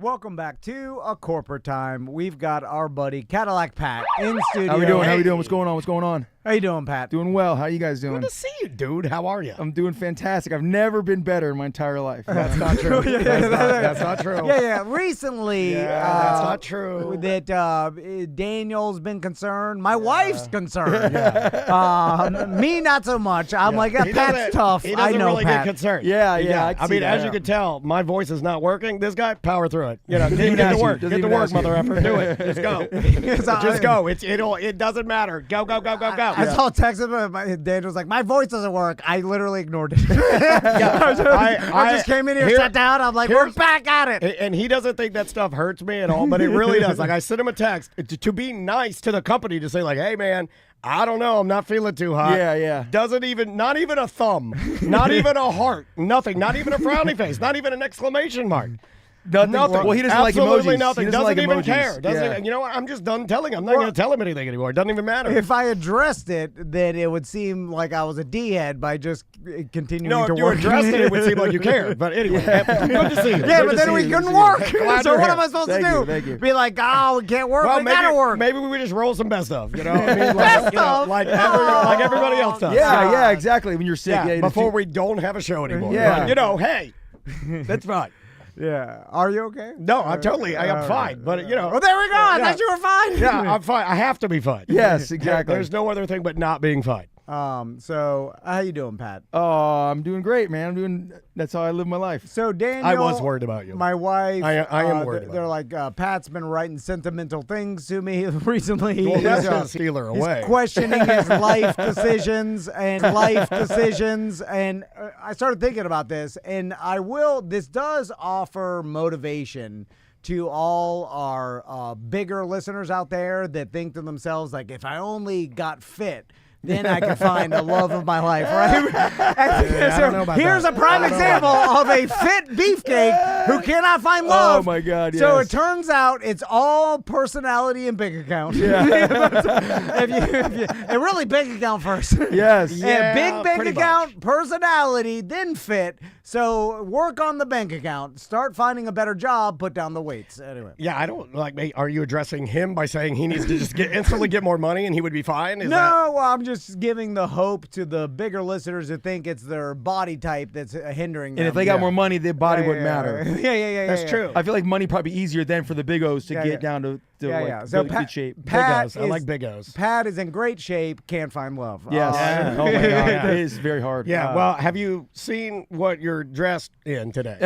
Welcome back to A Corporate Time. We've got our buddy Cadillac Pat in studio. How we doing? How we doing? What's going on? What's going on? How you doing, Pat? Doing well. How you guys doing? Good to see you, dude. How are you? I'm doing fantastic. I've never been better in my entire life. That's not true. That's not true. Yeah. Recently, that's not true. That Daniel's been concerned. My wife's concerned. Me, not so much. I'm like, Pat's tough. He I doesn't know really Pat. get concerned. Yeah. I mean, as you can tell, my voice is not working. This guy, power through it. You know, get to work. Get to work, mother effer. Do it. Just go. Just go. It doesn't matter. Go. I saw a text of him. Daniel's like, my voice doesn't work. I literally ignored it. I just came in here, sat down. I'm like, we're back at it. And he doesn't think that stuff hurts me at all, but it really does. Like, I sent him a text to be nice to the company to say, like, hey, man, I don't know. I'm not feeling too hot. Yeah. Not even a thumb, not even a heart, nothing, not even a frowny face, not even an exclamation mark. Nothing. Well, he doesn't like emojis. Absolutely nothing. He doesn't like even emojis. care. Yeah. You know what? I'm just done telling him. I'm not going to tell him anything anymore. It doesn't even matter. If I addressed it, then it would seem like I was a D-head by just continuing to work. No, if you addressed it, it would seem like you cared. But anyway, good to see you. Yeah, but then we couldn't work. So what am I supposed to do? Thank you. Be like, oh, we can't work. We gotta work. Maybe we just roll some best of. You know what I mean? Best of? Like everybody else does. Yeah, exactly. When you're sick. Before we don't have a show anymore. Yeah. But, you know, hey, that's fine. Yeah. Are you okay? No, I'm fine. But, you know. Well, there we go. I thought you were fine. Yeah, I'm fine. I have to be fine. Yes, exactly. There's no other thing but not being fine. So how you doing, Pat? Oh, I'm doing great, man. That's how I live my life. So Daniel, I was worried about you. My wife, I am worried about They're like, Pat's been writing sentimental things to me recently. Well, that's going to steal her away. He's questioning his life decisions. And I started thinking about this, and this does offer motivation to all our bigger listeners out there that think to themselves, like, if I only got fit, then I can find the love of my life, right? Here's a prime example of a fit beefcake who cannot find love. Oh, my God, yes. So it turns out it's all personality and bank account. Yeah. And really bank account first. Yes. Yeah, big bank account, personality, then fit. So work on the bank account. Start finding a better job. Put down the weights. Anyway. Yeah, I don't are you addressing him by saying he needs to just instantly get more money and he would be fine? No, I'm just giving the hope to the bigger listeners who think it's their body type that's hindering them. And if they got more money, their body wouldn't matter. Yeah. That's true. I feel like money probably easier then for the big O's to get down to So good shape. Pat I like big O's. Pat is in great shape. Can't find love. Yes. Oh my God. It is very hard. Yeah. Well, have you seen what you're dressed in today?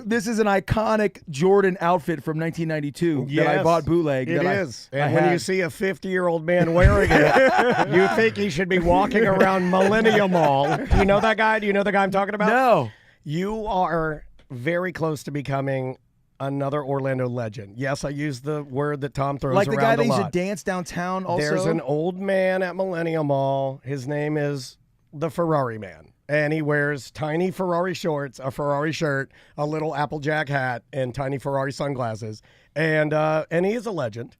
This is an iconic Jordan outfit from 1992 that I bought bootleg. It is. And when you see a 50-year-old man wearing it, you think he should be walking around Millennium Mall. Do you know that guy? Do you know the guy I'm talking about? No. You are very close to becoming another Orlando legend. Yes, I use the word that Tom throws around a lot. Like the guy that used to dance downtown also? There's an old man at Millennium Mall. His name is the Ferrari Man. And he wears tiny Ferrari shorts, a Ferrari shirt, a little Applejack hat, and tiny Ferrari sunglasses. And he is a legend.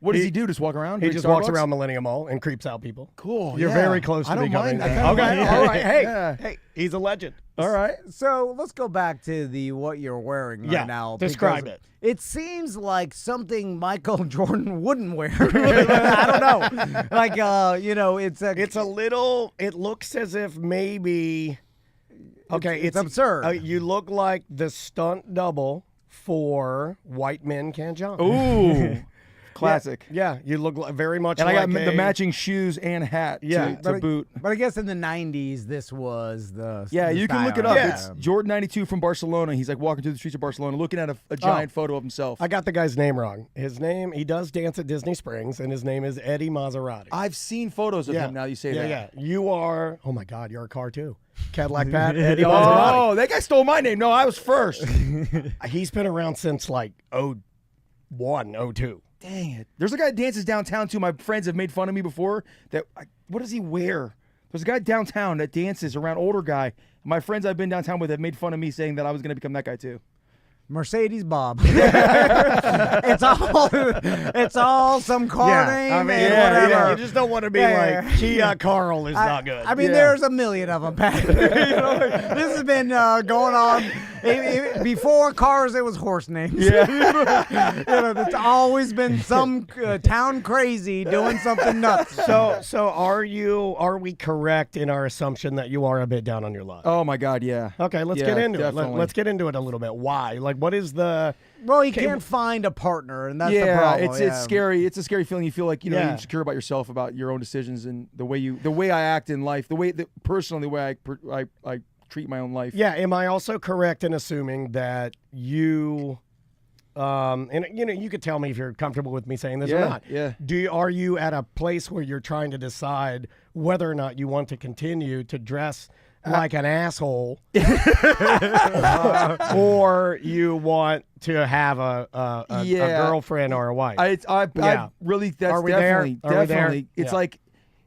What does he do? Just walk around? He just walks around Millennium Mall and creeps out people. Cool. You're very close to becoming that. Okay. All right. Hey, he's a legend. All right. So let's go back to what you're wearing right now. Describe it. It seems like something Michael Jordan wouldn't wear. I don't know. Like, it looks as if maybe, it's absurd. You look like the stunt double for White Men Can't Jump. Ooh. Classic. Yeah, you look very much and like I got the matching shoes and hat to boot. But I guess in the 90s, this was the you can look it up. Yeah. It's Jordan 92 from Barcelona. He's like walking through the streets of Barcelona looking at a giant photo of himself. I got the guy's name wrong. He does dance at Disney Springs, and his name is Eddie Maserati. I've seen photos of him now you say that. Yeah, you are, oh my God, you're a car too. Cadillac Pat, Eddie Maserati. Oh, that guy stole my name. No, I was first. He's been around since like 01, 02. Dang it. There's a guy that dances downtown, too. My friends have made fun of me before. What does he wear? There's a guy downtown that dances around older guy. My friends I've been downtown with have made fun of me saying that I was going to become that guy, too. Mercedes Bob. It's all some car name. Whatever. You just don't want to be like Kia Carl is not good. I mean, there's a million of them, Pat. This has been going on Before cars, it was horse names. Yeah. It's always been some town crazy doing something nuts. So are we correct in our assumption that you are a bit down on your luck? Oh my God, yeah. Okay, let's Yeah, get into it. definitely. Let's get into it a little bit. Why? Like, what is the? Well, he can't find a partner, and that's the Yeah, problem. it's scary. It's a scary feeling. You feel like you're insecure about yourself, about your own decisions, and the way I act in life, the way I treat my own life. Yeah. Am I also correct in assuming that you? And you could tell me if you're comfortable with me saying this or not. Yeah. Are you at a place where you're trying to decide whether or not you want to continue to dress like an asshole, or you want to have a girlfriend or a wife? I really, that's Are we there? definitely, Are we there? definitely. It's Yeah. like,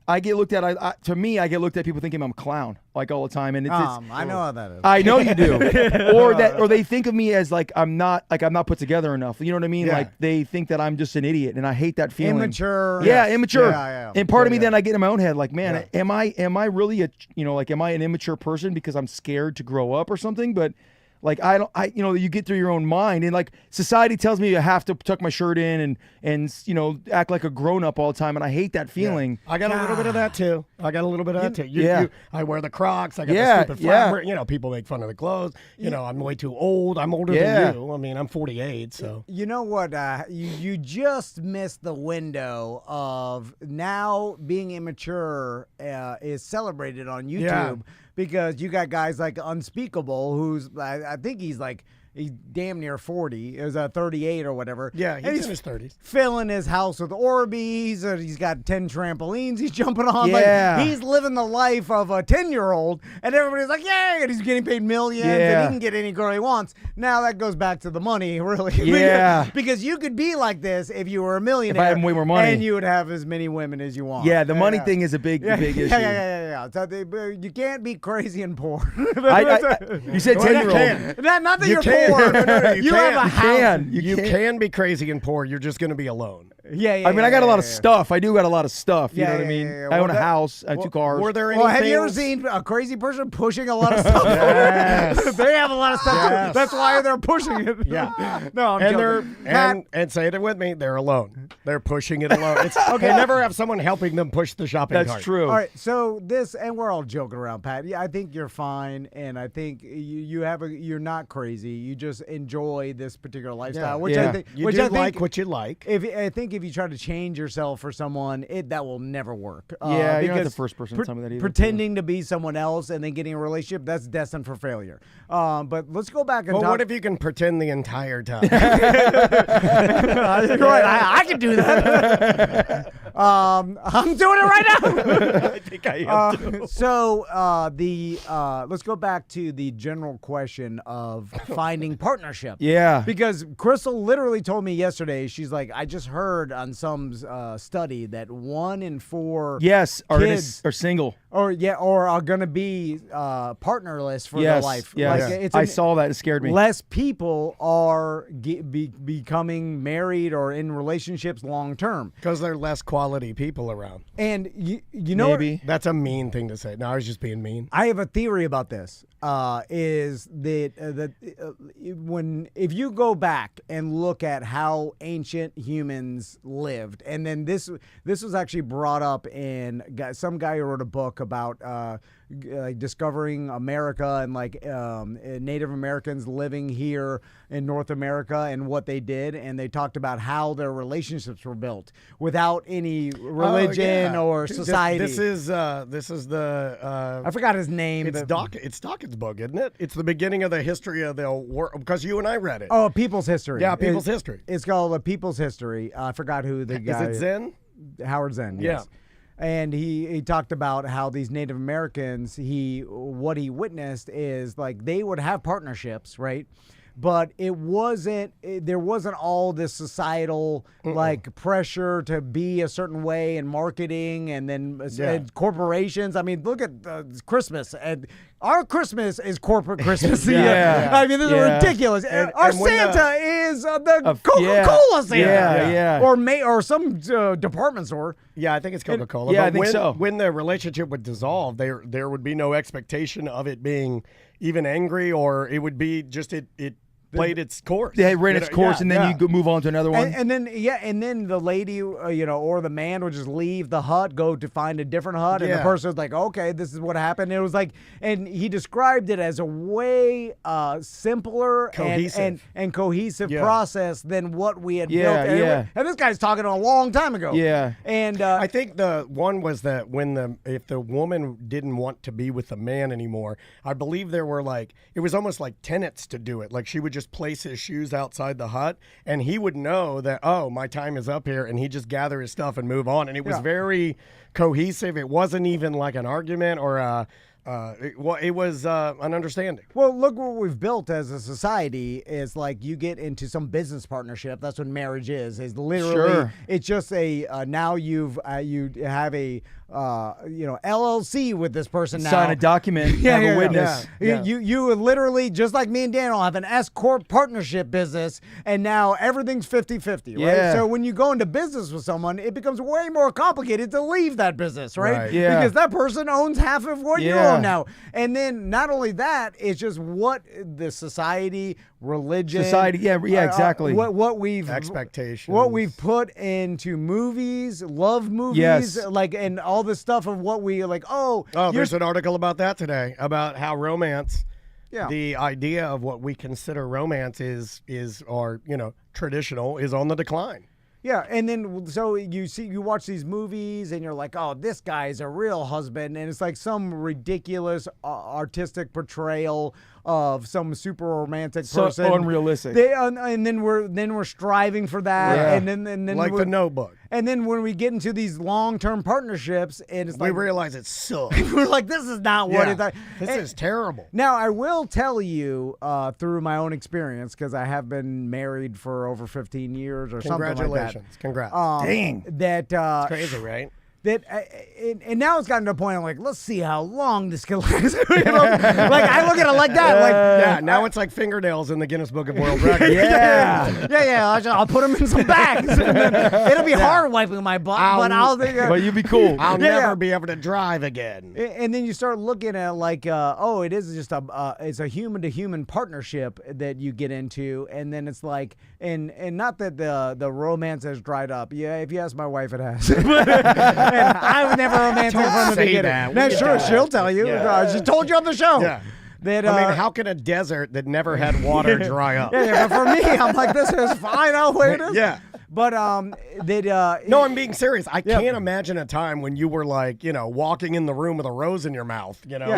I get looked at. To me, I get looked at people thinking I'm a clown, like all the time, and it's I know how that is. I know you do, or they think of me as like I'm not put together enough. You know what I mean? Yeah. Like they think that I'm just an idiot, and I hate that feeling. Immature. Yeah, Yes. immature. Yeah. And part of me then I get in my own head, like, man, am I really am I an immature person because I'm scared to grow up or something? But like you get through your own mind, and like society tells me I have to tuck my shirt in and act like a grown up all the time, and I hate that feeling. I got a little bit of that too. Yeah. I wear the Crocs. I got Yeah, the stupid flat. People make fun of the clothes. I'm way too old. I'm older than you. I mean, I'm 48. So You know what? You just missed the window of now being immature is celebrated on YouTube. Yeah. Because you got guys like Unspeakable, who's I think he's damn near 40, is 38 or whatever. yeah, And he's in his 30s. filling his house with Orbeez, and he's got 10 trampolines he's jumping on. Yeah. Like, he's living the life of a 10-year-old, and everybody's like, yay, and he's getting paid millions, and Yeah. he can get any girl he wants. Now that goes back to the money, really. Yeah. Because you could be like this if you were a millionaire. If I had way more money. And you would have as many women as you want. Yeah, the money thing is a big issue. Yeah. So you can't be crazy and poor. You said 10-year-old. Not that You you're can. poor. No, You have a house. You can be crazy and poor. You're just going to be alone. Yeah. I mean, I got a lot of stuff. I do got a lot of stuff. You Yeah, know what I yeah, mean? yeah. I own a Well, house. I have 2 cars. Were there any Well, have you ever things- seen a crazy person pushing a lot of stuff? Yes. They have a lot of stuff. Yes. That's why they're pushing it. Yeah. No, I'm And joking. and say it with me, they're alone. They're pushing it alone. It's okay. They never have someone helping them push the shopping That's cart. true. All right, so and we're all joking around, Pat. Yeah, I think you're fine, and I think you're not crazy. You just enjoy this particular lifestyle, which Yeah. I think, You which do I think, like what you like. I think if you try to change yourself for someone, that will never work. Yeah, you're not the because first person to tell me that either, Pretending to be someone else and then getting a relationship, that's destined for failure. But let's go back and Well, talk. what if you can pretend the entire time? You're right. I can do that. I'm doing it right now. I think I am too. So let's go back to the general question of finding partnership. Yeah. Because Crystal literally told me yesterday, she's like, I just heard on some study that 1 in 4 Yes, kids are single. or are gonna be partnerless for their Yes, life. yes. Like, it's I saw that. It scared me. less people are becoming married or in relationships long term. Because there are less quality people around. And you know what- Maybe. That's a mean thing to say. No, I was just being mean. I have a theory about this. Is that if you go back and look at how ancient humans lived, and then this was actually brought up in some guy who wrote a book about discovering America and Native Americans living here in North America and what they did, and they talked about how their relationships were built without any religion or society. This is the I forgot his name. it's Dawkins' book, isn't it? It's the beginning of the history of the world because you and I read it. Oh, People's History. Yeah, People's History. It's called A People's History. I forgot who the guy Is it Zen? Howard Zen. Yes. And he talked about how these Native Americans, what he witnessed is like they would have partnerships, right? But there wasn't all this societal like pressure to be a certain way in marketing and then and corporations. I mean, look at Christmas, and our Christmas is corporate Christmas. Yeah. I mean, this is ridiculous. Our and when Santa is the Coca-Cola Santa, or some department store. Yeah, I think it's Coca-Cola. Yeah, but I think so. When the relationship would dissolve, there would be no expectation of it being, even angry, or it would be just it played its course. Yeah, it ran its course, and then you go move on to another one. And then the lady, or the man would just leave the hut, go to find a different hut, and the person's like, okay, this is what happened. And it was like, and he described it as a way simpler and cohesive process than what we had built. And this guy's talking a long time ago. Yeah. And I think the one was that if the woman didn't want to be with the man anymore, I believe there were it was almost like tenets to do it. Like she would just place his shoes outside the hut, and he would know that, oh, my time is up here, and he'd just gather his stuff and move on. And it was very cohesive. It wasn't even like an argument or it was an understanding. Well, look what we've built as a society is like you get into some business partnership. That's what marriage is literally. It's just now you have a LLC with this person now. Sign a document, have a witness. You literally, just like me and Daniel, have an S-Corp partnership business, and now everything's 50-50, right? Yeah. So when you go into business with someone, it becomes way more complicated to leave that business, right? Yeah. Because that person owns half of what you own now. And then not only that, it's just what the society, religion. Exactly. What we've expectations. What we've put into movies, love movies, and all this stuff of what we like. There's an article about that today about how romance. Yeah. The idea of what we consider romance is traditional is on the decline. Yeah, and then so you watch these movies and you're like, oh, this guy's a real husband, and it's like some ridiculous artistic portrayal of some super romantic person, so unrealistic. And then we're striving for that, and then like the Notebook. And then when we get into these long-term partnerships, and it's we realize it sucks. We're like, this is not what it's like. This is terrible. Now, I will tell you through my own experience, because I have been married for over 15 years or something like that. Congratulations. Congrats. Dang. That it's crazy, right? That and now it's gotten to a point I'm like, let's see how long this can last. Like I look at it like that. Now it's like fingernails in the Guinness Book of World Records. I'll put them in some bags. It'll be hard wiping my butt, but you'd be cool. I'll never be able to drive again. And then you start looking at it is just it's a human to human partnership that you get into, and then it's like, and not that the romance has dried up. Yeah, if you ask my wife, it has. And I was never romantic from the beginning. No, sure, she'll tell you. She told you on the show. Yeah. That, how can a desert that never had water dry up? But for me, I'm like, this is fine. I'll wait. Yeah. But no, I'm being serious. I can't imagine a time when you were walking in the room with a rose in your mouth. You're not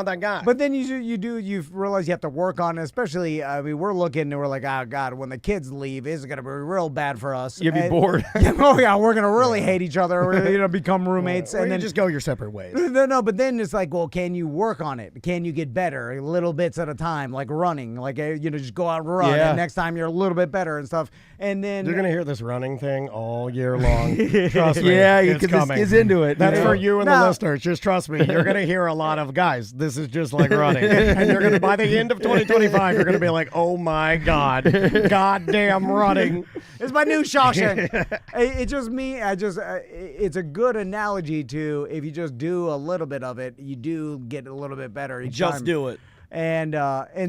that guy. But then you realize you have to work on it. Especially, we're looking and we're like, oh God, when the kids leave, it's gonna be real bad for us. You'll be bored. We're gonna really hate each other. We're gonna become roommates, and then just go your separate ways. No, but then it's like, well, can you work on it? Can you get better, little bits at a time, like running, just go out and run, and next time you're a little bit better and stuff. And then you're gonna hear this running thing all year long. Trust me, it's coming. He's into it. That's for you and the listeners. Just trust me. You're gonna hear a lot of guys. This is just like running, and you're gonna by the end of 2025, you're gonna be like, oh my God, goddamn running. It's my new Shawshank. It's just me. It's a good analogy to if you just do a little bit of it, you do get a little bit better each time. Just do it. And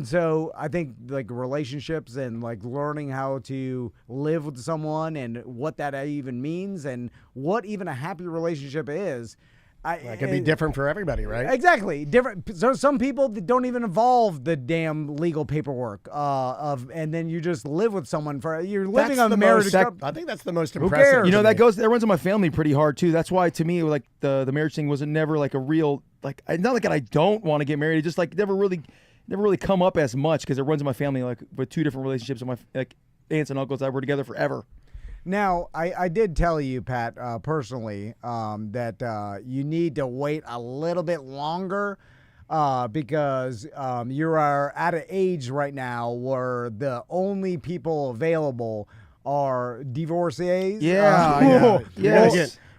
so I think relationships and learning how to live with someone and what that even means and what even a happy relationship is. It could be different for everybody, right? Exactly. Different. So some people that don't even involve the damn legal paperwork and then you just live with someone you're living on marriage. I think that's the most impressive. Who cares? That runs in my family pretty hard too. That's why to me, the marriage thing wasn't never a real, not like I don't want to get married. It just never really come up as much because it runs in my family with two different relationships with my aunts and uncles that were together forever. Now, I did tell you, Pat, personally, that you need to wait a little bit longer because you are at an age right now where the only people available are divorcees. Yeah.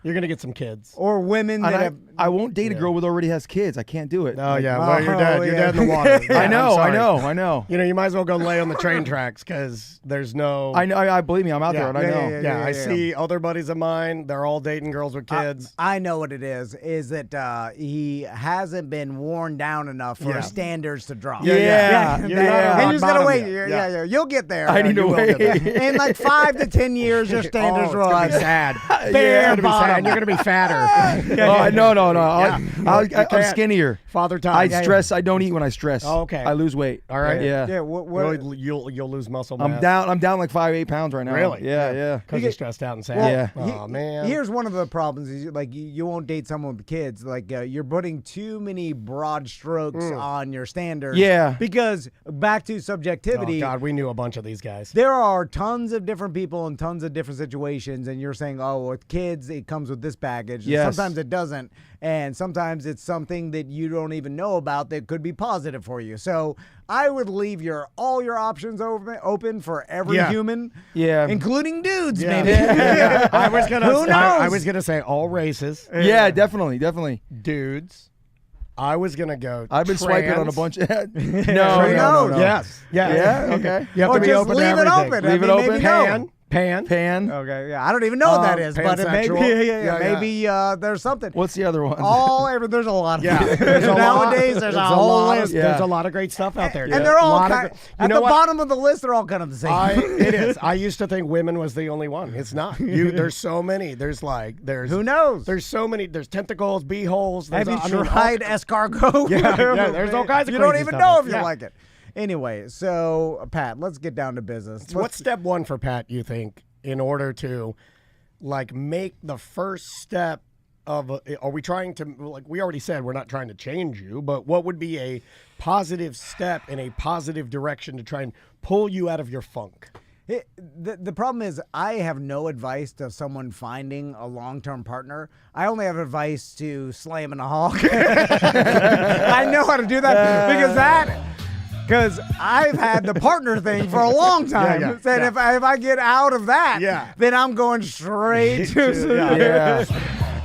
You're gonna get some kids. Or women And that have. I won't date a girl who already has kids. I can't do it. Oh yeah, Oh, well you're dead. You're yeah. dead in the water. Yeah, I know, I'm sorry. I know. You know, you might as well go lay on the train tracks because there's no. I know. I believe me. I'm out there, and I know. Yeah, I see other buddies of mine. They're all dating girls with kids. I know what it is that he hasn't been worn down enough for standards to drop. Yeah. You're not at And rock you just gotta bottom wait. yet. Yeah. You'll get there. I need to you will wait. get In like 5 to 10 years, your standards it's will gonna be rise. sad. Bare You're gonna be sad. bottom. You're gonna be fatter. No. I'm can't. skinnier. Father time. I stress. I don't eat when I stress. Oh, okay. I lose weight. All right. Yeah. Yeah. You'll lose muscle mass. I'm down like 5-8 pounds right now. Really? Yeah. Because you're stressed out and sad. Well, Oh man. Here's one of the problems: is like you won't date someone with kids. Like you're putting too many broad strokes on your standards. Yeah. Because back to Oh subjectivity. God, we knew a bunch of these guys. There are tons of different people in tons of different situations, and you're saying, oh, with kids, it comes with this baggage. And Yes. sometimes it doesn't, and sometimes it's something that you don't even know about that could be positive for you. So I would leave all your options open for every human, including dudes, maybe. I was gonna. Who knows? I was gonna say all races. Yeah, definitely. Dudes. I was gonna go. I've been swiping on a trans. bunch of. Who no. knows? Yes. Yeah. Yeah. Okay. You have Or to be just open leave to it everything. open. Leave it maybe open. no. Pan. Okay, yeah, I don't even know what that is, but it maybe, pansexual. maybe there's something. What's the other one? There's a lot of There's a lot. nowadays. There's a whole list, Yeah. There's a lot of great stuff out there. and they're all Lot of kind, gr- you at know the what? bottom of the list. They're all kind of the same. It is. I used to think women was the only one. It's not. There's so many. There's Who knows? There's so many. There's tentacles, bee holes. Have There's, you tried escargot? Yeah, there's all kinds of You don't crazy even stuff. know if you Yeah. like it. Anyway, so Pat, let's get down to business. What's step one for Pat, you think, in order to like make the first step of are we trying to, like we already said we're not trying to change you, but what would be a positive step in a positive direction to try and pull you out of your funk? The problem is I have no advice to someone finding a long-term partner. I only have advice to slam in a hog. I know how to do that because I've had the partner thing for a long time. Yeah, Said if I get out of that, then I'm going straight to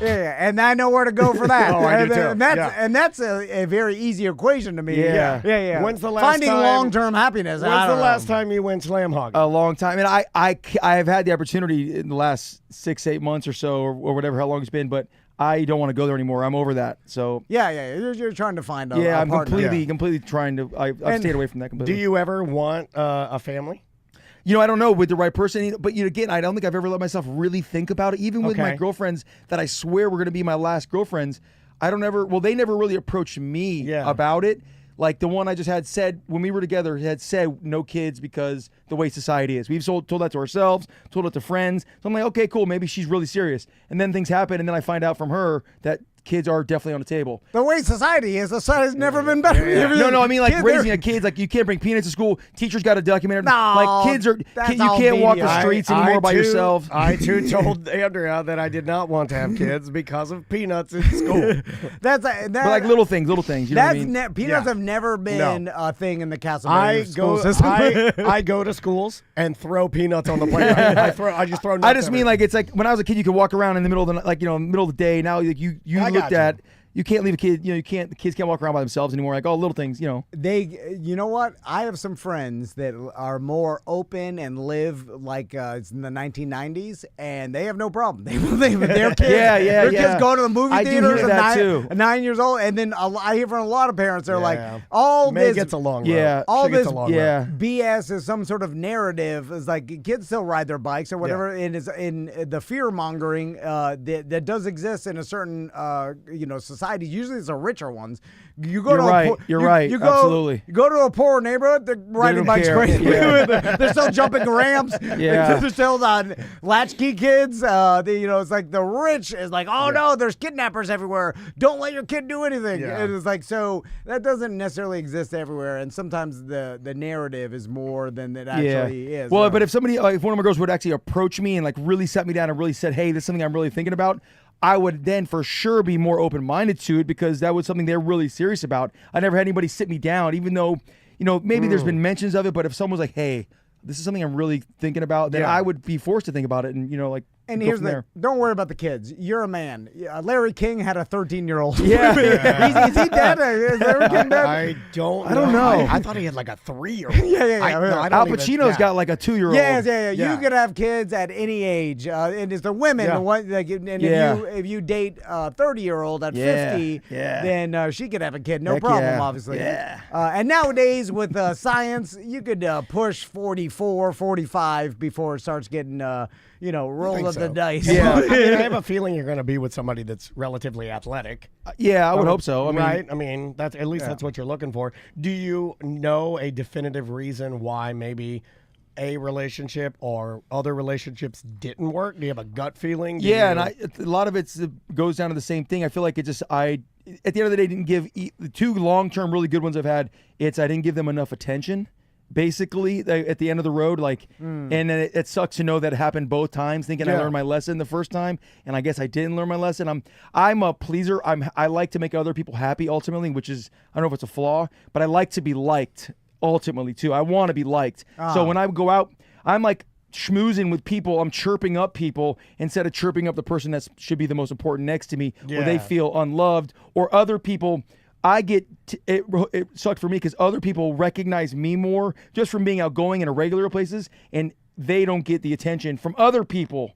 yeah, and I know where to go for that. Oh, I do too. And that's a very easy equation to me. Yeah. When's the last finding time- long-term happiness? When's I the don't last know. time you went slam hog? A long time, and I have had the opportunity in the last 6-8 months or so, or whatever, how long it's been, but I don't want to go there anymore. I'm over that. So Yeah. You're trying to find a I'm partner. completely trying to. I've stayed away from that completely. Do you ever want a family? I don't know, with the right person. But again, I don't think I've ever let myself really think about it. Even with my girlfriends that I swear were going to be my last girlfriends, they never really approached me about it. Like the one I just had said when we were together had said no kids because the way society is. We've told that to ourselves, told it to friends. So I'm like, okay, cool. Maybe she's really serious. And then things happen, and then I find out from her that kids are definitely on the table. The way society's never been better. No, I mean like raising a kid, like you can't bring peanuts to school. Teachers got to document it. No, like kids are, that's you all can't walk the media. streets anymore by yourself. I too told Andrea that I did not want to have kids because of peanuts in school. But like little things. You know what I mean? Peanuts have never been a thing in the Castle school go system. I go to schools and throw peanuts on the playground. I just throw nuts I just mean everywhere. like it's like when I was a kid, you could walk around in the middle of the middle of the day. Now like you looked at. You can't leave a kid, the kids can't walk around by themselves anymore. Like, little things, You know what? I have some friends that are more open and live like it's in the 1990s, and they have no problem. Their kids, their kids go to the movie I do theaters hear that too. at 9 years old, and then I hear from a lot of parents, they're like, May gets a long road. all She gets this a long road. BS is some sort of narrative. Is like kids still ride their bikes or whatever, and is in the fear mongering that does exist in a certain society. Usually it's the richer ones. You go You're right. You go, Absolutely. You go to a poor neighborhood, they're riding don't bikes care. crazy. Yeah. They're still jumping ramps. Yeah. They're still latchkey kids. It's like the rich is like, no, there's kidnappers everywhere. Don't let your kid do anything. Yeah. And it's like, so that doesn't necessarily exist everywhere. And sometimes the narrative is more than it actually is. Well, but if somebody, if one of my girls would actually approach me and like really set me down and really said, hey, this is something I'm really thinking about, I would then for sure be more open-minded to it because that was something they're really serious about. I never had anybody sit me down, even though, maybe there's been mentions of it, but if someone was like, hey, this is something I'm really thinking about, then I would be forced to think about it and, And go here's from the there. don't worry about the kids. You're a man. Larry King had a 13-year-old. Yeah. Is he dead? Is Larry King dead? I don't know. I thought he had like a 3-year-old. Yeah. I Al don't even- Pacino's yeah. got like a 2-year-old. Yeah. Yeah. You could have kids at any age, and it's the women. Yeah. The one, like, and Yeah. if you date a 30-year-old at Yeah. 50, Yeah. then she could have a kid, no Heck problem, yeah. obviously. Yeah. And nowadays with science, you could push 44, 45 before it starts getting, roll think of the so. dice. Yeah. I mean, I have a feeling you're going to be with somebody that's relatively athletic. Yeah, I would hope so. I mean, Right? I mean, that's at least that's what you're looking for. Do you know a definitive reason why maybe a relationship or other relationships didn't work? Do you have a gut feeling? Do yeah, you- and a lot of it goes down to the same thing. I feel like at the end of the day, didn't give the 2 long-term really good ones I've had. I didn't give them enough attention. Basically, at the end of the road, and then it sucks to know that it happened both times. Thinking I Yeah. learned my lesson the first time, and I guess I didn't learn my lesson. I'm a pleaser. I like to make other people happy ultimately, which is, I don't know if it's a flaw, but I like to be liked ultimately too. I want to be liked. So when I go out, I'm like schmoozing with people. I'm chirping up people instead of chirping up the person that should be the most important next to me, where they Yeah. feel unloved, or other people. I get it sucked for me because other people recognize me more just from being outgoing in irregular places, and they don't get the attention from other people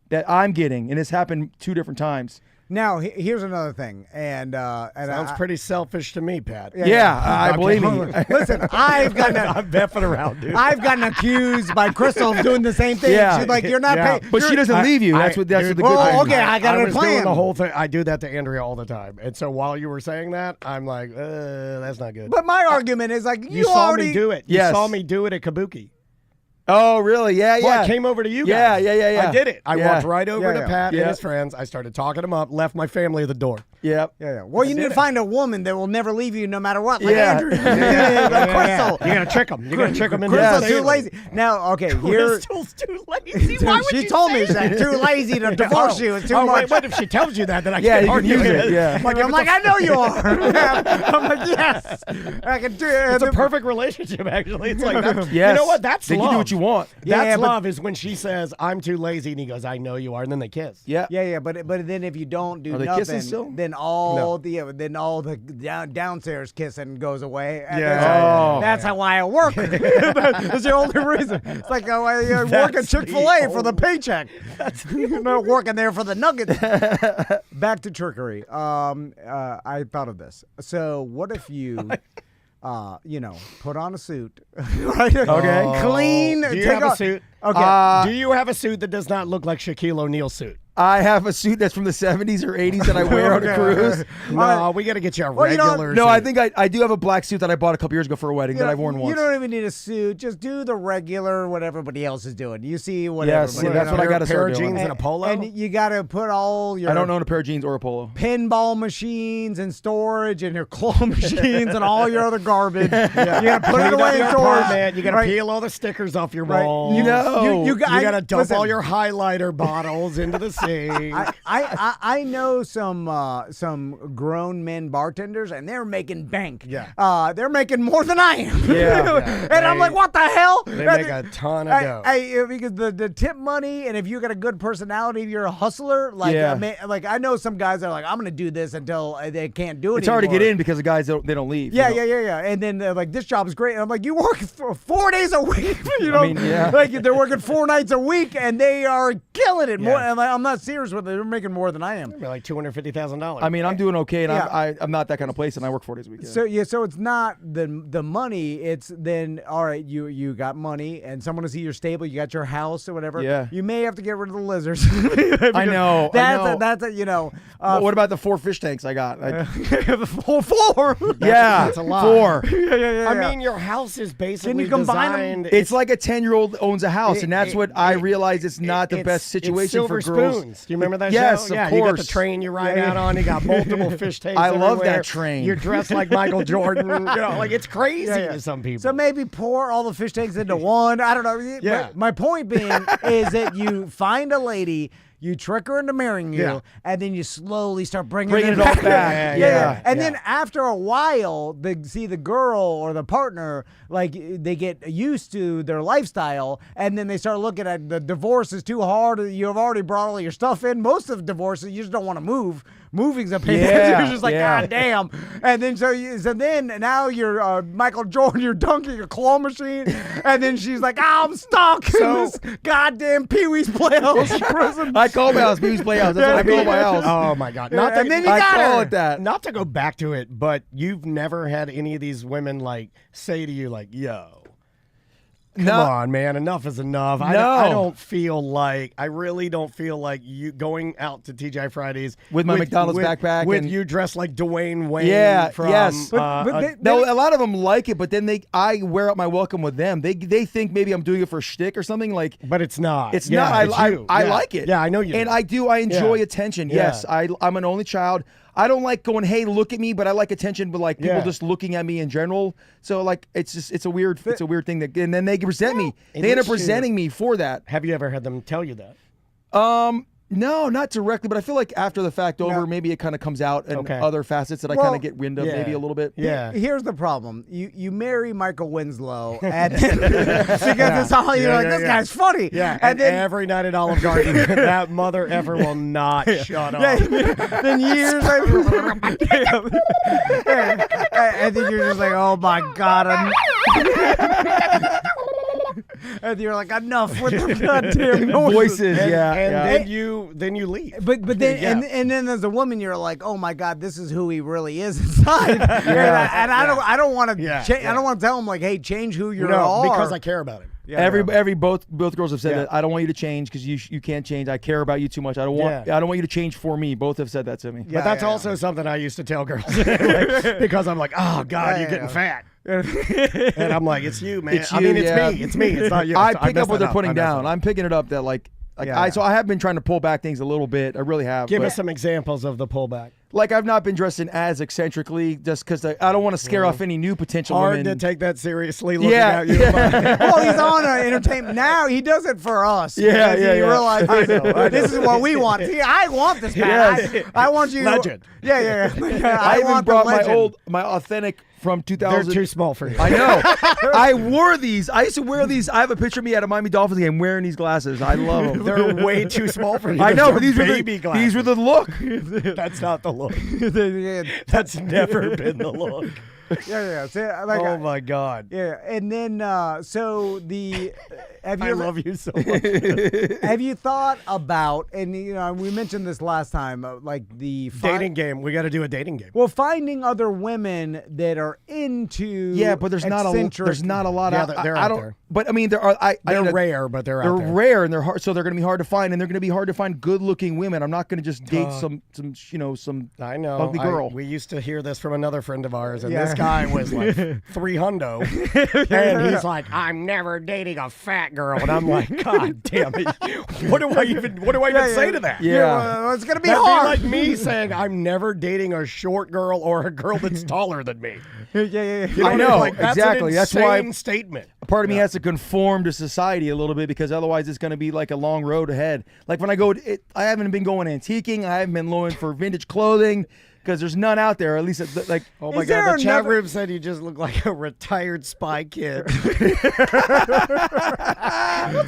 that I'm getting, and it's happened 2 different times. Now, here's another thing, and Sounds pretty selfish to me, Pat. Yeah, I Okay. believe me. Listen, I've gotten I'm beffing around, dude. I've gotten accused by Crystal of doing the same thing. Yeah. She's like, "You're not Yeah. paying." But she doesn't leave you. That's what the dude, good well, thing. okay, I got a was doing plan. the whole thing. I do that to Andrea all the time, and so while you were saying that, I'm like, that's not good. But my argument is like, you saw already me do it. Yes. You saw me do it at Kabuki. Oh, really? Yeah, Well, yeah. I came over to you Yeah, guys. yeah. I did it. I Yeah. walked right over Yeah, to Pat yeah. and his friends. I started talking them up, left my family at the door. Yep. Yeah. Well, you need to find a woman that will never leave you no matter what. Like Yeah. Andrew. Like Crystal. You're gonna trick them. You're gonna trick them into Crystal's staying too with lazy. Now, okay, here. Crystal's too lazy. Why would She you told say me she's that? too lazy to divorce you. It's too much. Wait, if she tells you that, then I Yeah, can't you can argue use with it, yeah. I'm like, I know you are. I'm like, yes. I can do it. It's a perfect relationship, actually. It's like, that, Yes. you know what? That's They love. can do what you want. That's Yeah, but- love is when she says, I'm too lazy, and he goes, I know you are, and then they kiss. Yeah. Yeah, but then if you don't do Are they nothing, kissing still? then all the downstairs kissing goes away. And Yeah. that's how I work. That's the only reason. It's like I work at Chick-fil-A for the paycheck. I'm not working there for the nuggets. Back to trickery. I thought of this. So what if you? Put on a suit, right? Okay. Clean. Do you take have off- a suit? Okay. Do you have a suit that does not look like Shaquille O'Neal's suit? I have a suit that's from the 70s or 80s that I wear on a cruise. No, we got to get you a Well, you know- regular No, suit. I think I do have a black suit that I bought a couple years ago for a wedding that I've worn once. You don't even need a suit. Just do the regular what everybody else is doing. You see what Yes, everybody that's what I Pair gotta of start doing. jeans and a polo? And you got to put all your I don't own a pair of jeans or a polo. pinball machines in storage and your claw machines and all your other garbage. You got to put it away in storage. Man, you got to Right. peel all the stickers off your Right. walls. You, No. you You got to dump listen, all your highlighter bottles into the sink. I know some grown men bartenders, and they're making bank. Yeah. They're making more than I am. Yeah. And I'm like, what the hell? They make a ton of dough. Because the tip money, and if you got a good personality, if you're a hustler, like Yeah. like I know some guys that are like, I'm gonna do this until they can't do it. It's hard to anymore. get in because the guys they don't leave. Yeah, you know? yeah. And then they're like, this job is great. And I'm like, you work for 4 days a week. You know, mean, yeah. like they're working 4 nights a week, and they are killing it. Yeah. More, and I'm not serious with it. They're making more than I am. They're like $250,000. I mean, I'm doing okay, and Yeah. I'm not that kind of place, and I work 4 days a week. Yeah. So it's not the money. It's then all right. You got money, and someone to see your stable. You got your house or whatever. Yeah. You may have to get rid of the lizards. I know. That's a, you know. But what about the 4 fish tanks I got? Four. Yeah, that's a lot. 4. I mean, your house is basically you combine 'em? designed. It's like a 10-year-old owns a house, and that's what I it- realize. It's not the it's- best it's situation Silver for girls. Spoons. Do you remember that Yes, show? of Yeah, you got the course. train you ride out on. You got multiple fish tanks. I love everywhere. that train. You're dressed like Michael Jordan. You know, like it's crazy to some people. So maybe pour all the fish tanks into one. I don't know. Yeah. My point being is that you find a lady, You trick her into marrying you, Yeah. and then you slowly start bringing it all back. Yeah. And then after a while, the girl or the partner, like they get used to their lifestyle, and then they start looking at the divorce is too hard. You have already brought all your stuff in. Most of divorces, you just don't want to move. Moving's a pain. Yeah, You're just like, yeah. God damn. And then so then now you're Michael Jordan, you're dunking a claw machine, and then she's like, I'm stuck in this goddamn Pee-wee's Playhouse prison. I call my house Pee-wee's Playhouse. That's what I call my house. Oh my God! And then you I got call her. it that. Not to go back to it, but you've never had any of these women like say to you like, "Yo, come on, man, enough is enough." I really don't feel like you going out to TGI Fridays With my McDonald's backpack with and- you dressed like Dwayne Wayne. Yeah, from, yes. No, a lot of them like it, but then I wear out my welcome with them. They think maybe I'm doing it for shtick or something. Like, but it's not. it's Yeah, not. it's I you. I Yeah. like it. Yeah, I know you. And do. I do. I enjoy Yeah. attention. Yeah. Yes, I'm an only child. I don't like going, hey, look at me, but I like attention, but like people Yeah. just looking at me in general. So like it's a weird thing that, and then they resent me. At They end up least you- resenting me for that. Have you ever had them tell you that? No, not directly, but I feel like after the fact over, maybe it kind of comes out in Okay. other facets that I Well, kind of get wind of maybe a little bit. Yeah. Here's the problem. You marry Michael Winslow, and because it's all you're like, this guy's funny. Yeah, and then every night at Olive Garden, that mother effer will not shut up. then years later, and then you're just like, oh my God. And you're like, enough with the goddamn Voices, And, yeah. and yeah. then you leave. But then Yeah. and then as a woman, you're like, oh my God, this is who he really is inside. And I don't want to Yeah, change. yeah. I don't want to tell him like, hey, change who you No, are because I care about him. Both girls have said Yeah. that. I don't want you to change because you can't change. I care about you too much. I don't want you to change for me. Both have said that to me. But that's also something I used to tell girls like, because I'm like, oh God, you're getting fat. And I'm like, it's you, man. It's I mean, you, it's yeah. me. It's me. It's not you. I So pick messed up what that they're putting I messed down. that up. I'm picking it up that like Yeah. so I have been trying to pull back things a little bit. I really have. Give but, us some examples of the pullback. like I've not been dressing as eccentrically just because I don't want to scare off any new potential Hard women. to take that seriously looking Yeah. at you. Well, he's on entertainment now. He does it for us. Yeah, because yeah, he yeah. realized I know. this is what we want. See, I want this back. Yes. I want you. Legend. Yeah. I even want the brought legend. my authentic from They're 2000. too small for you. I know. I wore these. I used to wear these. I have a picture of me at a Miami Dolphins game wearing these glasses. I love them. They're way too small for you. I know, They're but these were baby glasses. these were the look. That's not the look. Yeah. That's never been the look. See, like, Oh my God. yeah, and then so the have you I ever, love you so much. have you thought about, and you know we mentioned this last time, like the Dating game. We got to do a dating game. Well, finding other women that are into But there's not a lot Yeah, out. they're I out don't. there. But I mean, there are. They're I, rare, but they're They're out there. rare and they're hard, so they're going to be hard to find, and they're going to be hard to find good-looking women. I'm not going to just date some I know. ugly girl. We used to hear this from another friend of ours, and Yeah. this guy was like 300, and he's like, "I'm never dating a fat girl," and I'm like, "God damn it! What do I even say to that?" Yeah. it's gonna be That'd hard. be like me saying, "I'm never dating a short girl or a girl that's taller than me." yeah. You I what know, Like, that's exactly. An That's why- insane statement. Part of me has to conform to society a little bit because otherwise it's going to be like a long road ahead. Like when I go, I haven't been going antiquing. I haven't been looking for vintage clothing because there's none out there. At least, like, Oh my Is there God! The chat another- room said you just look like a retired spy kid. That's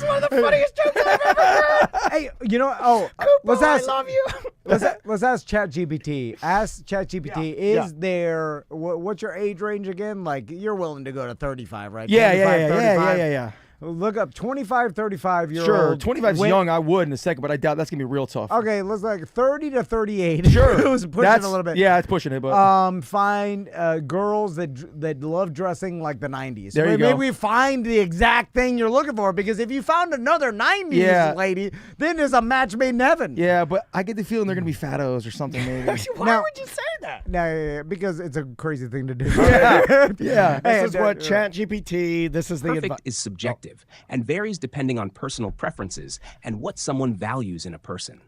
one of the funniest jokes I've ever heard. Hey, you know, let's ask. I love you. Let's ask ChatGPT. Ask ChatGPT. Is there what's your age range again? Like you're willing to go to 35, right? 25, 35? yeah. Look up 25, 35 year Sure, old. 25 is young. I would in a second, but I doubt that's gonna be real tough. Okay, let's like 30 to 38. Sure, It was pushing that's a little bit. Yeah, it's pushing it, but Find girls that love dressing like the 90s. There you Maybe go. we find the exact thing you're looking for, because if you found another 90s Yeah. lady, then there's a match made in heaven. yeah, but I get the feeling they're gonna be fattos or something. Maybe. Why Now- would you say that? No, because it's a crazy thing to do. yeah, yeah. This is what ChatGPT. This is the advice. Perfect is subjective and varies depending on personal preferences and what someone values in a person.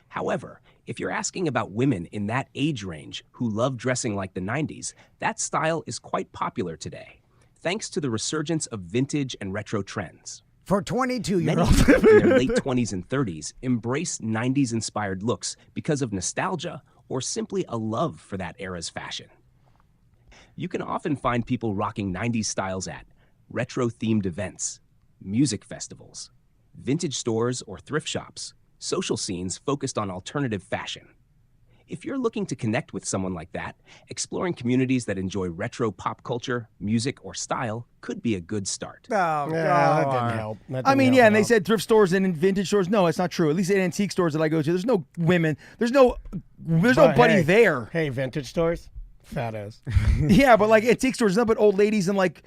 However, if you're asking about women in that age range who love dressing like the 90s, that style is quite popular today, thanks to the resurgence of vintage and retro trends. For Many 22-year-olds. in their late 20s and 30s embrace 90s-inspired looks because of nostalgia or simply a love for that era's fashion. You can often find people rocking 90s styles at retro-themed events, music festivals, vintage stores or thrift shops, social scenes focused on alternative fashion. If you're looking to connect with someone like that, exploring communities that enjoy retro pop culture, music, or style could be a good start. Oh, Yeah, that didn't help. That I didn't mean, help yeah, at and they all. said thrift stores and vintage stores. No, it's not true. At least at antique stores that I go to, there's no women. There's But nobody hey, there. Hey, vintage stores, fat ass. Yeah, but like antique stores, nothing but old ladies and like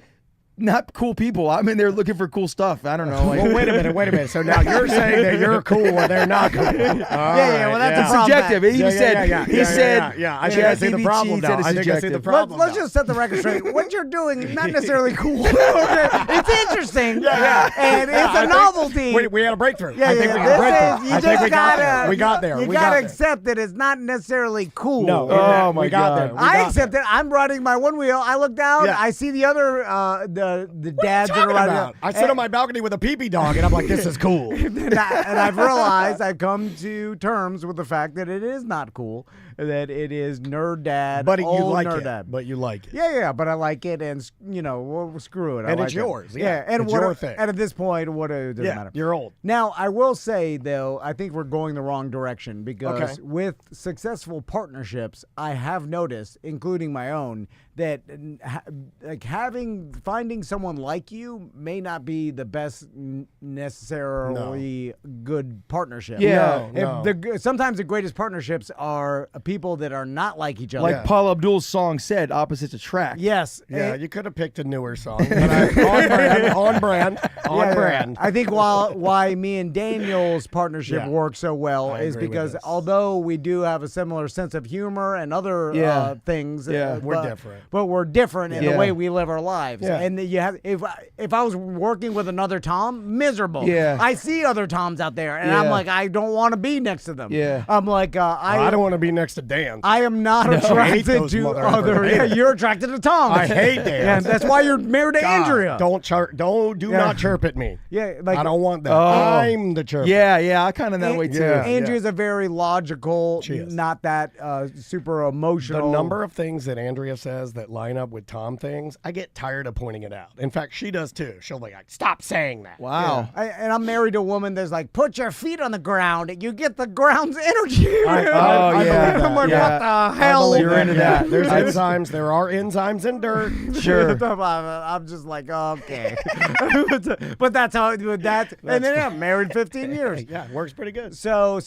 not cool people. I'm in there looking for cool stuff. I don't know. Like, Well, wait a minute. So now you're saying that you're cool and they're not cool. Yeah, well, that's a it's problem. subjective. He said. He said. Yeah. I think I see the problem now. I think I see the subjective. problem. Let's now. just set the record straight. What you're doing, not necessarily cool. Okay? It's interesting. And it's a novelty. We had a breakthrough. Yeah, I think yeah, we this got a breakthrough. is, you I think just we got there. gotta, We got there. You We gotta got there. accept that it's not necessarily cool. No. Oh, my we got God. there. We I got accept there. it. I'm riding my one wheel. I look down. Yeah. I see the other the dads that are Talking riding. about? I sit on my balcony with a pee-pee dog, and I'm like, this is cool. and I've realized I've come to terms with the fact that it is not cool. That it is nerd dad. But you old like nerd it. dad. But you like it. Yeah, but I like it, and well, screw it. I And like it's it. yours. Yeah, and it's what? your thing. And at this point, what it doesn't matter. You're old. Now, I will say, though, I think we're going the wrong direction because Okay. with successful partnerships, I have noticed, including my own, that finding someone like you may not be the best necessarily good partnership. Yeah. No. Sometimes the greatest partnerships are people that are not like each other. Like Paul Abdul's song said, opposites attract. Yes. Yeah, you could have picked a newer song, but on brand. I think why me and Daniel's partnership Yeah. works so well I is agree with because this. although we do have a similar sense of humor and other Yeah. things, Yeah. We're but- different. But we're different in Yeah. the way we live our lives. Yeah. And you have if I was working with another Tom, miserable. Yeah. I see other Toms out there, and Yeah. I'm like, I don't want to be next to them. Yeah. I'm like, I don't want to be next to Dan. I am not I hate attracted those to mother other. effers. Yeah, you're attracted to Tom. I hate Dan. Yeah, that's why you're married to God, Andrea. Do not chirp at me. Yeah, like I don't want that. Oh. I'm the chirp. Yeah, I kind of that way too. Yeah. Andrea's a very logical, She is. not that super emotional. The number of things that Andrea says that line up with Tom things, I get tired of pointing it out. In fact, she does too. She'll be like, stop saying that. Wow. And I'm married to a woman that's like, put your feet on the ground and you get the ground's energy. I yeah. believe that. I'm like, Yeah. what the I hell? believe You're that. into Yeah. that. There's I- enzymes. There are enzymes in dirt. Sure. I'm just like, okay. but that's how, and then I'm married 15 years. Yeah, it works pretty good. So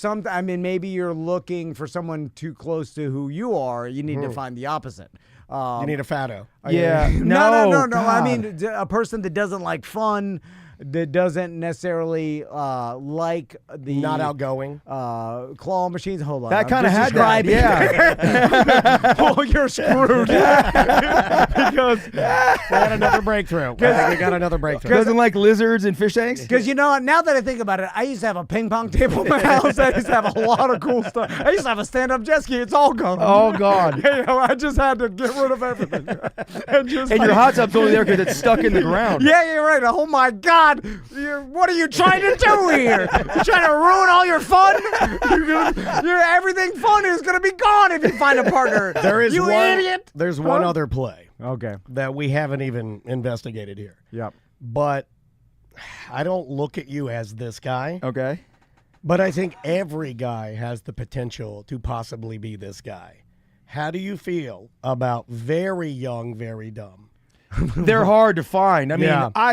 maybe you're looking for someone too close to who you are. You need to find the opposite. You need a fatto. Yeah. No. I God. mean, a person that doesn't like fun, that doesn't necessarily like the Not outgoing. claw machines. Hold on, That kind of had that. Yeah. Oh, you're screwed. because We got another breakthrough. I think we got another breakthrough. Doesn't like lizards and fish tanks. Because you know what? Now that I think about it, I used to have a ping pong table in my house. I used to have a lot of cool stuff. I used to have a stand-up jet ski. It's all gone. Oh God. You know, I just had to get rid of everything. and just And your hot tub's only there because it's stuck in the ground. Yeah, you're right. Oh my God! What are you trying to do here? You're trying to ruin all your fun? Everything fun is gonna be gone if you find a partner. There is you one, idiot. There's one other play Okay. that we haven't even investigated here. Yep. But I don't look at you as this guy. Okay. But I think every guy has the potential to possibly be this guy. How do you feel about very young, very dumb? They're hard to find. I mean,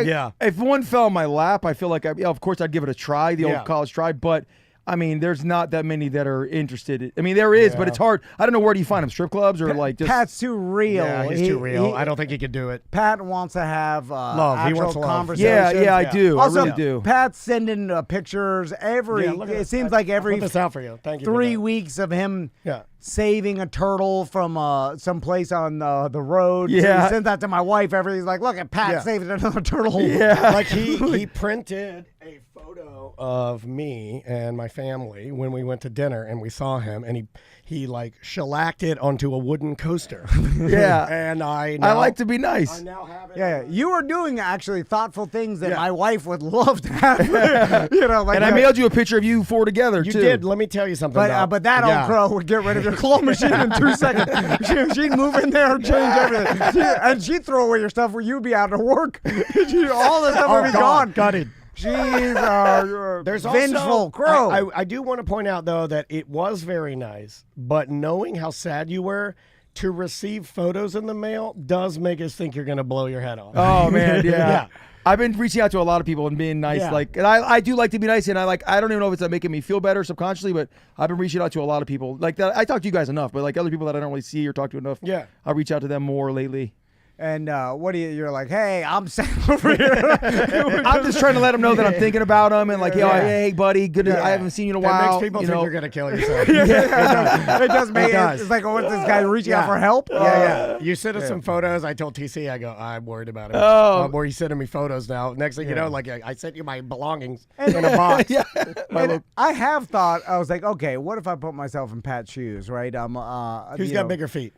Yeah. if one fell in my lap, I feel like, of course, I'd give it a try, the Yeah. old college try. But I mean, there's not that many that are interested. I mean, there is, but it's hard. I don't know, where do you find them? Strip clubs or like just? Pat's too real. Yeah, he's too real. I don't think he could do it. Pat wants to have Love. He actual wants love. conversations. Yeah, I do. Also, I really do. Pat's sending pictures every. Yeah, look at it this. seems I like every put this out for you. Thank you. for 3 that. weeks of him Yeah. saving a turtle from some place on the road. Yeah. So he sent that to my wife. Everything's like, look at Pat saving another turtle. Yeah. Like he printed a photo of me and my family when we went to dinner and we saw him, and he like shellacked it onto a wooden coaster. Yeah. And I like to be nice. I now have it. Yeah, you are doing actually thoughtful things that my wife would love to have. You know, like And I mailed you a picture of you four together, You too. did. Let me tell you something. but that old crow would get rid of your claw machine in 2 seconds. She'd move in there and change everything. She'd throw away your stuff where you'd be out of work. All the stuff would be gone. Gutted. She's There's vengeful also, crow. I do want to point out, though, that it was very nice, but knowing how sad you were, to receive photos in the mail does make us think you're going to blow your head off. Oh, man, yeah. Yeah. I've been reaching out to a lot of people and being nice. Yeah. Like, and I do like to be nice, and I don't even know if it's making me feel better subconsciously, but I've been reaching out to a lot of people. Like that, I talk to you guys enough, but like other people that I don't really see or talk to enough, Yeah. I reach out to them more lately. And what do you're like, hey, I'm sad over here. I'm just trying to let them know that I'm thinking about them and like, hey, buddy, good. I haven't seen you in a That while. makes people you think know. you're going to kill yourself. It does make does. It's like, what, this guy reaching out for help? Yeah. You sent us some photos. I told TC, I go, I'm worried about him. Oh. Where you sending me photos now. Next thing you know, like I sent you my belongings in a box. Yeah. And I have thought, I was like, okay, what if I put myself in Pat's shoes, right? Who's got bigger feet?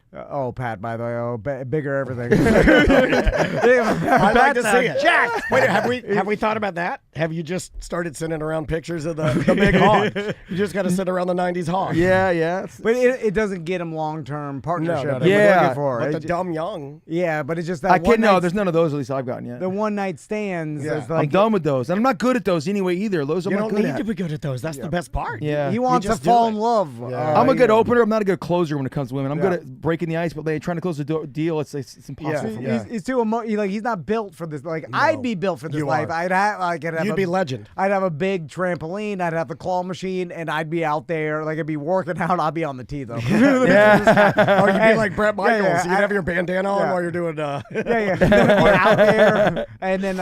Pat, by the way. Bigger everything. I'd like to see it. Jack. Wait, have we thought about that? Have you just started sending around pictures of the big hog? You just got to sit around the 90s hog. Yeah. But it doesn't get him long-term partnership. No. that we're Yeah. looking for. But the It ju- dumb young. yeah, but it's just that I can't. No, one-night- there's none of those. At least I've gotten yet. the one-night stands. Yeah. It's I'm like done with those, and I'm not good at those anyway either. Those I'm You not don't good need at. to be good at those. That's the best part. Yeah. he wants to just do fall it. in love. I'm a good you know. opener. I'm not a good closer when it comes to women. I'm good at breaking the ice, but like, trying to close the deal, it's impossible for me. Yeah. He's too he's not built for this. Like I'd be built for this You life. are. I'd have You'd be legend. I'd have a big trampoline. I'd have the claw machine, and I'd be out there. Like I'd be working out. I'd be on the tee though. Yeah. Or you'd be like Brett Michaels. yeah, You'd have your bandana on while you're doing. Yeah. Out there, and then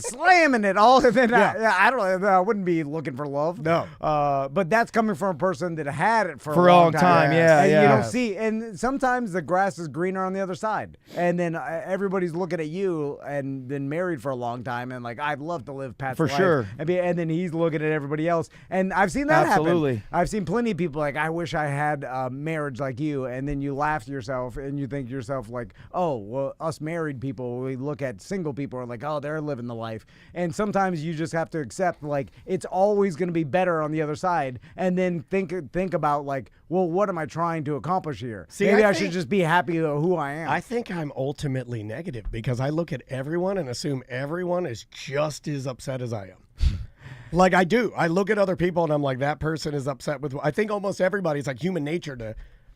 slamming it all. And then I don't know. I wouldn't be looking for love. No. But that's coming from a person that had it for For a long time. Yeah, And yeah. you don't see. And sometimes the grass is greener on the other side. And then everybody's looking at you and been married for a long time. And like, I'd love to live Pat's For life. sure. And then he's looking at everybody else. And I've seen that Absolutely. happen. I've seen plenty of people like, I wish I had a marriage like you. And then you laugh to yourself and you think to yourself like, oh, well, us married people, we look at single people and like, oh, they're living the life. And sometimes you just have to accept like it's always going to be better on the other side. And then think about like, well, what am I trying to accomplish here? See, Maybe I I should think- just be happy with who I am. I think I'm ultimately negative because I look at everyone and assume everyone is just as upset as I am. Like I do. I look at other people and I'm like, that person is upset with. I think almost everybody's like human nature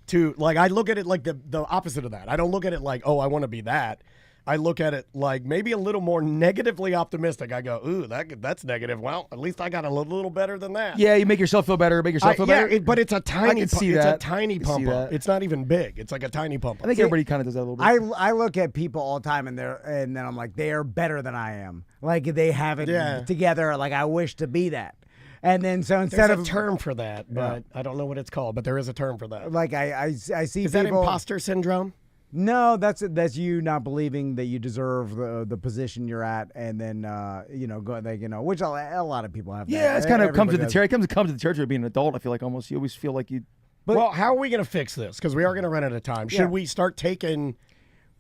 to like. I look at it like the opposite of that. I don't look at it like, oh, I want to be that. I look at it like maybe a little more negatively optimistic. I go, ooh, that's negative. Well, at least I got a little better than that. Yeah, you make yourself feel better. Make yourself feel better. But it's a tiny. can see it's that. a tiny I can see pump up. that. It's not even big. It's like a tiny pump up. I think everybody kind of does that a little bit. I look at people all the time and then I'm like, they are better than I am. Like they have it together. Like I wish to be that. And then so instead There's of a term for that, but I don't know what it's called. But there is a term for that. like I see Is people. that imposter syndrome? No, that's you not believing that you deserve the position you're at, and then which a lot of people have. yeah, that. it's kind of comes Everybody to the does. comes to the territory of being an adult. I feel like almost you always feel like you. Well, how are we going to fix this? Because we are going to run out of time. Should Yeah. we start taking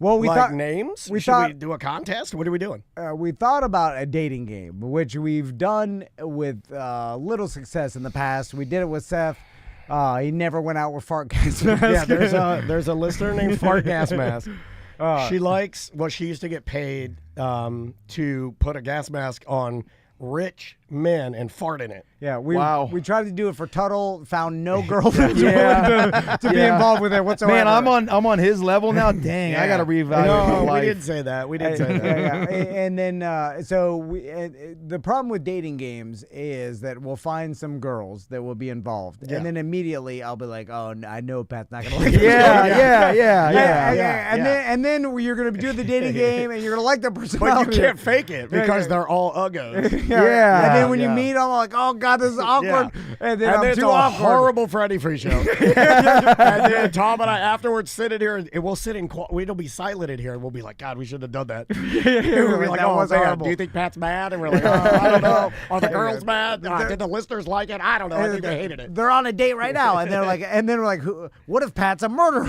Well, we thought names? we Should thought- we do a contest? What are we doing? we thought about a dating game, which we've done with little success in the past. We did it with Seth. He never went out with fart gas mask. Yeah, there's a listener named Fart Gas Mask. She likes she used to get paid to put a gas mask on rich men and fart in it. Yeah, we tried to do it for Tuttle, found no girlfriends willing to be involved with it whatsoever. Man, I'm on his level now. Dang, I got to reevaluate No, my we life. didn't say that. We didn't say that. yeah. And then the problem with dating games is that we'll find some girls that will be involved, and then immediately I'll be like, oh, I know Pat's not gonna like this. Yeah. And then you're gonna do the dating game, and you're gonna like the personality. But you can't fake it because they're all uggos. And then when you meet them, I'm like, oh god, this is awkward. And then I'm it's too a awkward. horrible Freddy Free show. And then Tom and I afterwards sit in here and we'll sit in. We'll be silent in here and we'll be like, God, we should have done that. We'll be like, that oh was man, horrible. do you think Pat's mad? And we're like, I don't know. Are the girls mad? Did the listeners like it? I don't know. I think they hated it. They're on a date right now, and they're like, we're like, what if Pat's a murderer?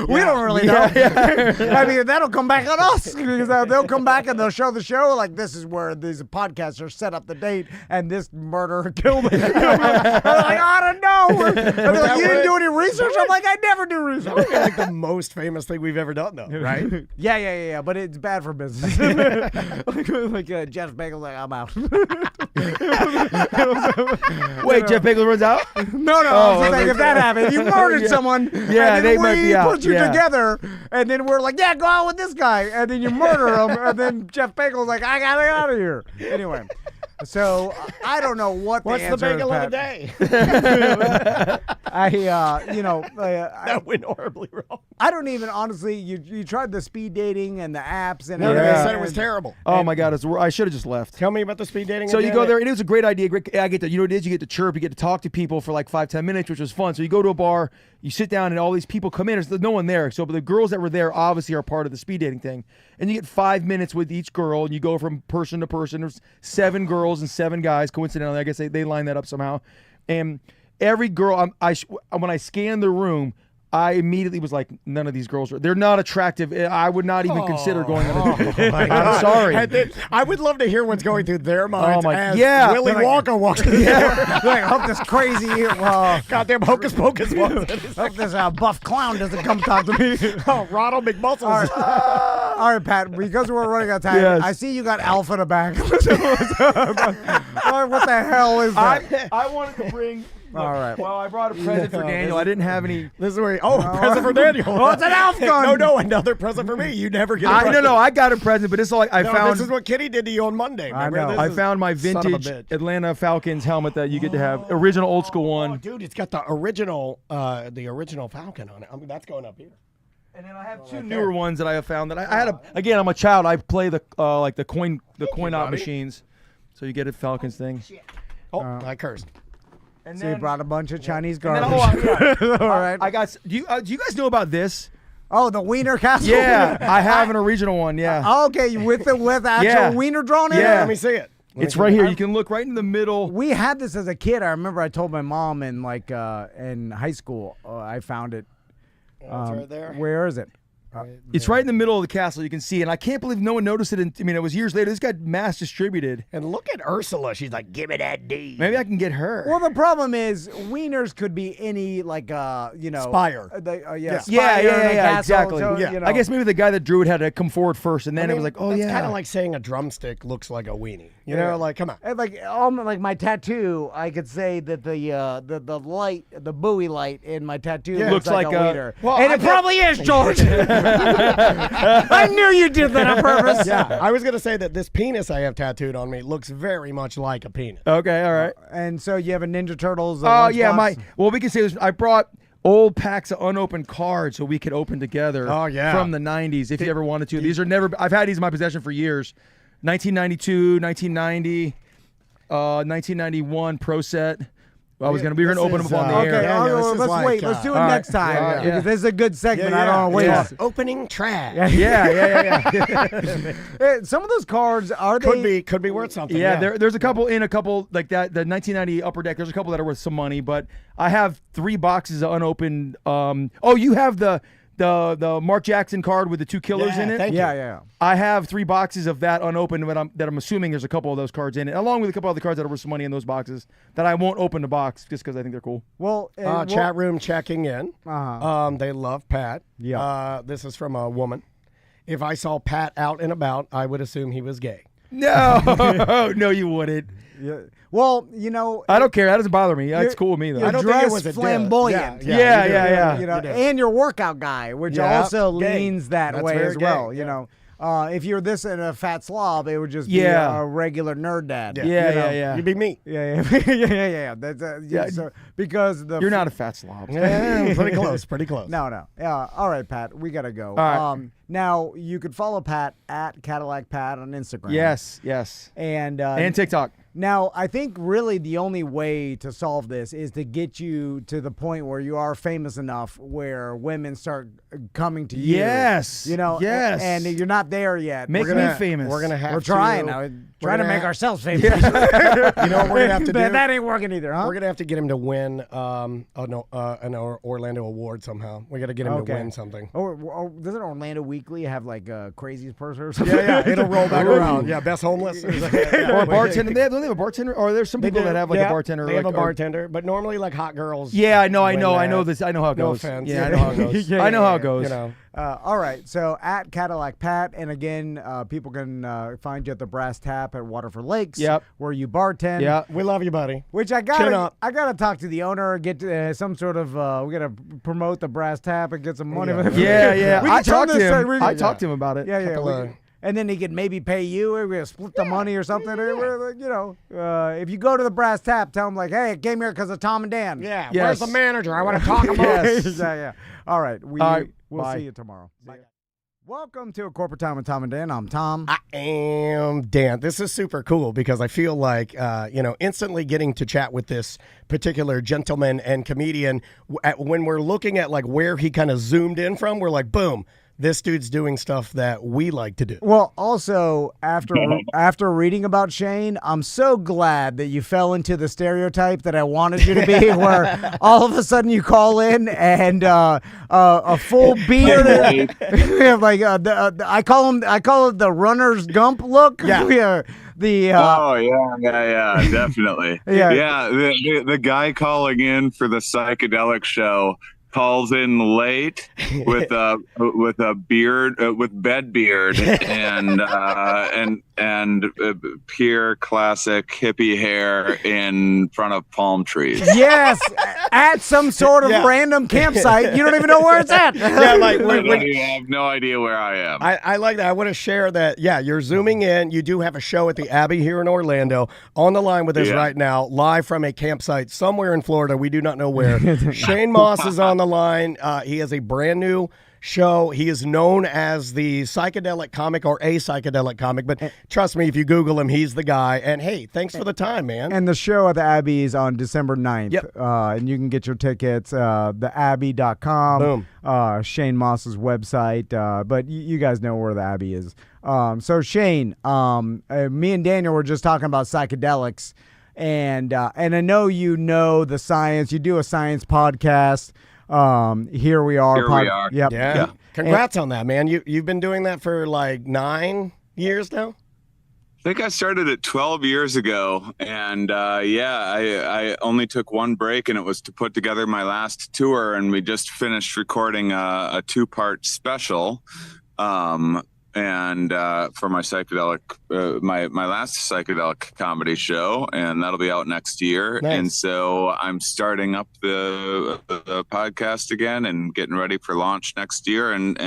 We don't really know. I mean, that'll come back on us because they'll come back and they'll show the show like this is where these podcasters set up the date, and this murderer killed me. I'm like, I don't know. And they're like, you didn't do any research. I'm like, I never do research. That would be like the most famous thing we've ever done, though, right? Yeah. But it's bad for business. like Jeff Bagel's like, I'm out. Wait, Jeff Bagel runs out? No. I'm just saying, if that happened, you murdered someone. Yeah, and they then might be out. put you Yeah. together, and then we're like, yeah, go out with this guy, and then you murder him, and then Jeff Bagel's like, I gotta get out of here. Anyway, so I don't know what What's the answer is, bagel of the Pat. day? That went horribly wrong. I don't even honestly. You tried the speed dating and the apps and No, everything. they said it was terrible. Oh my God, I should have just left. Tell me about the speed dating. So you again. go there, and it was a great idea. I get to, you know what it is? You get to chirp, you get to talk to people for like 5-10 minutes, which was fun. So you go to a bar, you sit down, and all these people come in. There's no one there. So but the girls that were there obviously are part of the speed dating thing. And you get 5 minutes with each girl, and you go from person to person. There's 7 girls and 7 guys, coincidentally. I guess they line that up somehow. And every girl, when I scanned the room, I immediately was like, none of these girls they're not attractive. I would not even consider going on a date. I'm sorry. And then, I would love to hear what's going through their minds as yeah. Willy They're like- Wonka walks in there. Like, I hope this crazy, Goddamn hocus pocus walks in. hope this buff clown doesn't come talk to me. Oh, Ronald McMuscles. All right, Pat, because we're running out of time, Yes. I see you got Alpha in the back. What the hell is that? I wanted to bring. All right. Well, I brought a present for Daniel. I didn't have any. This is where present for Daniel. Oh, it's an Alf gun. No, another present for me. You never get a present. No, I got a present, but this is all I No, found. this is what Kitty did to you on Monday. I Remember? know. This I is- found my son of a vintage bitch. Atlanta Falcons helmet that you get to have, original old school Oh, one. dude, it's got the original Falcon on it. I mean, that's going up here. And then I have 2 newer ones that I have found that I had. Again, I'm a child. I play the like the coin op buddy. machines, so you get a Falcons thing. Oh, I cursed. And So you brought a bunch of Chinese and then- garbage. All right. I got. Do you guys know about this? Oh, the wiener castle? Yeah, I have an original one. Yeah, Okay, with actual Yeah. wiener drawn in Yeah. it? Let me see it. it's right here. You can look right in the middle. We had this as a kid. I remember I told my mom in in high school. I found it. It's right there. Where is it? It's right in the middle of the castle. You can see, and I can't believe no one noticed it. It was years later. This got mass distributed. And look at Ursula. She's like, give me that D. Maybe I can get her. Well, the problem is wieners could be any Spire. Yeah, Yeah. spire Yeah, in a castle, exactly. so, Yeah. you know. I guess maybe the guy that drew it had to come forward first, and then it was like, oh It's yeah. kind of like saying a drumstick looks like a weenie. You know, like, come on. And like my tattoo, I could say that the light, the buoy light in my tattoo Yeah. looks like a a- wiener. Well, and I it bet- probably is, George. I knew you did that on purpose. Yeah, I was going to say that this penis I have tattooed on me looks very much like a penis. Okay, all right. And so you have a Ninja Turtles. Oh yeah, lunchbox? well we can say this. I brought old packs of unopened cards so we could open together. Oh, yeah. From the 90s if you ever wanted to. These are never. I've had these in my possession for years. 1992, 1990, 1991 Pro Set. We were gonna open them up on the Okay, air. Yeah, this is let's like, wait. Let's do it all right. next time Yeah. because this is a good segment. I don't want to waste. Opening trash. Yeah. Some of those cards are they? Could be worth something. Yeah, there's a couple like that. The 1990 Upper Deck. There's a couple that are worth some money, but I have 3 boxes of unopened. Oh, you have the Mark Jackson card with the 2 killers Yeah, in it. thank you. Yeah. I have 3 boxes of that unopened, but I'm assuming there's a couple of those cards in it, along with a couple other cards that are worth some money in those boxes that I won't open the box just because I think they're cool. Well, Chat room checking in. Uh-huh. They love Pat. Yeah. This is from a woman. If I saw Pat out and about, I would assume he was gay. No, no, you wouldn't. Yeah. Well, you know, I don't care. That doesn't bother me. It's cool with me though. I don't think it was a flamboyant. Yeah, Yeah. You know, You do. and your workout guy, which Yeah, also gay. leans that That's way very as well. gay, You yeah. know, if you're this in a fat slob, it would just be Yeah. a regular nerd dad. Yeah. Yeah, you know? yeah. You'd be me. Yeah. That's Yeah. So because the You're not a fat slob. Yeah, pretty close. Pretty close. No. Yeah. All right, Pat. We gotta go. right. Now you could follow Pat at Cadillac Pat on Instagram. Yes. And And TikTok. Now, I think really the only way to solve this is to get you to the point where you are famous enough where women start coming to you. Yes. You know, Yes. and you're not there yet. Make me famous. We're gonna have. We're trying to, now. Trying to make ourselves famous. You know what we're gonna have to do? That ain't working either, huh? We're gonna have to get him to win an Orlando award somehow. We got to get him to win something. Or doesn't Orlando Weekly have like a craziest person or something? Yeah, it'll roll back around. Yeah, best homeless. Or a bartender. Don't they have a bartender? Or there's some people that have like a bartender. They have a bartender, but normally like hot girls. Yeah, I know this. I know how it goes. No offense. Yeah, I know how it goes. I know how it goes. You know. All right, so at Cadillac Pat, and again, people can find you at the Brass Tap at Waterford Lakes, where you bartend. Yeah, we love you, buddy. Which I gotta talk to the owner, get some sort of. We gotta promote the Brass Tap and get some money. Yeah. I talked to him. I talked to him about it. And then he could maybe pay you. We're gonna split the money or something. If you go to the Brass Tap, tell them like, "Hey, I came here because of Tom and Dan." Yeah. Yes. Where's the manager? I want to talk about it. Yeah. All right. We'll see you tomorrow. Bye. Welcome to A Corporate Time with Tom and Dan. I'm Tom. I am Dan. This is super cool because I feel like, instantly getting to chat with this particular gentleman and comedian, when we're looking at like where he kind of zoomed in from, we're like, boom. This dude's doing stuff that we like to do. Well, also, after reading about Shane, I'm so glad that you fell into the stereotype that I wanted you to be, where all of a sudden you call in and a full beard, I call it the runner's gump look. Yeah. Definitely. The guy calling in for the psychedelic show calls in late with a beard, with bed beard and pure classic hippie hair in front of palm trees. Yes, at some sort of random campsite. You don't even know where it's at. I have no idea where I am. I like that. I want to share that. Yeah, you're zooming in. You do have a show at the Abbey here in Orlando. On the line with us right now, live from a campsite somewhere in Florida. We do not know where. Shane Mauss is on the line. He has a brand new show. He is known as the psychedelic comic or a psychedelic comic, but trust me, if you Google him, he's the guy. And hey, thanks for the time, man. And the show at the Abbey is on December 9th. Yep. And you can get your tickets, theabbey.com. Boom. Shane Moss's website. But you guys know where the Abbey is. So Shane, me and Daniel were just talking about psychedelics, and I know you know the science. You do a science podcast. Here we are. Here we are. Yep. Yeah. Congrats on that, man. You've been doing that for like 9 years now? I think I started it 12 years ago, and I only took one break, and it was to put together my last tour, and we just finished recording a 2-part special. And for my psychedelic, my last psychedelic comedy show, and that'll be out next year. Nice. And so I'm starting up the podcast again and getting ready for launch next year. And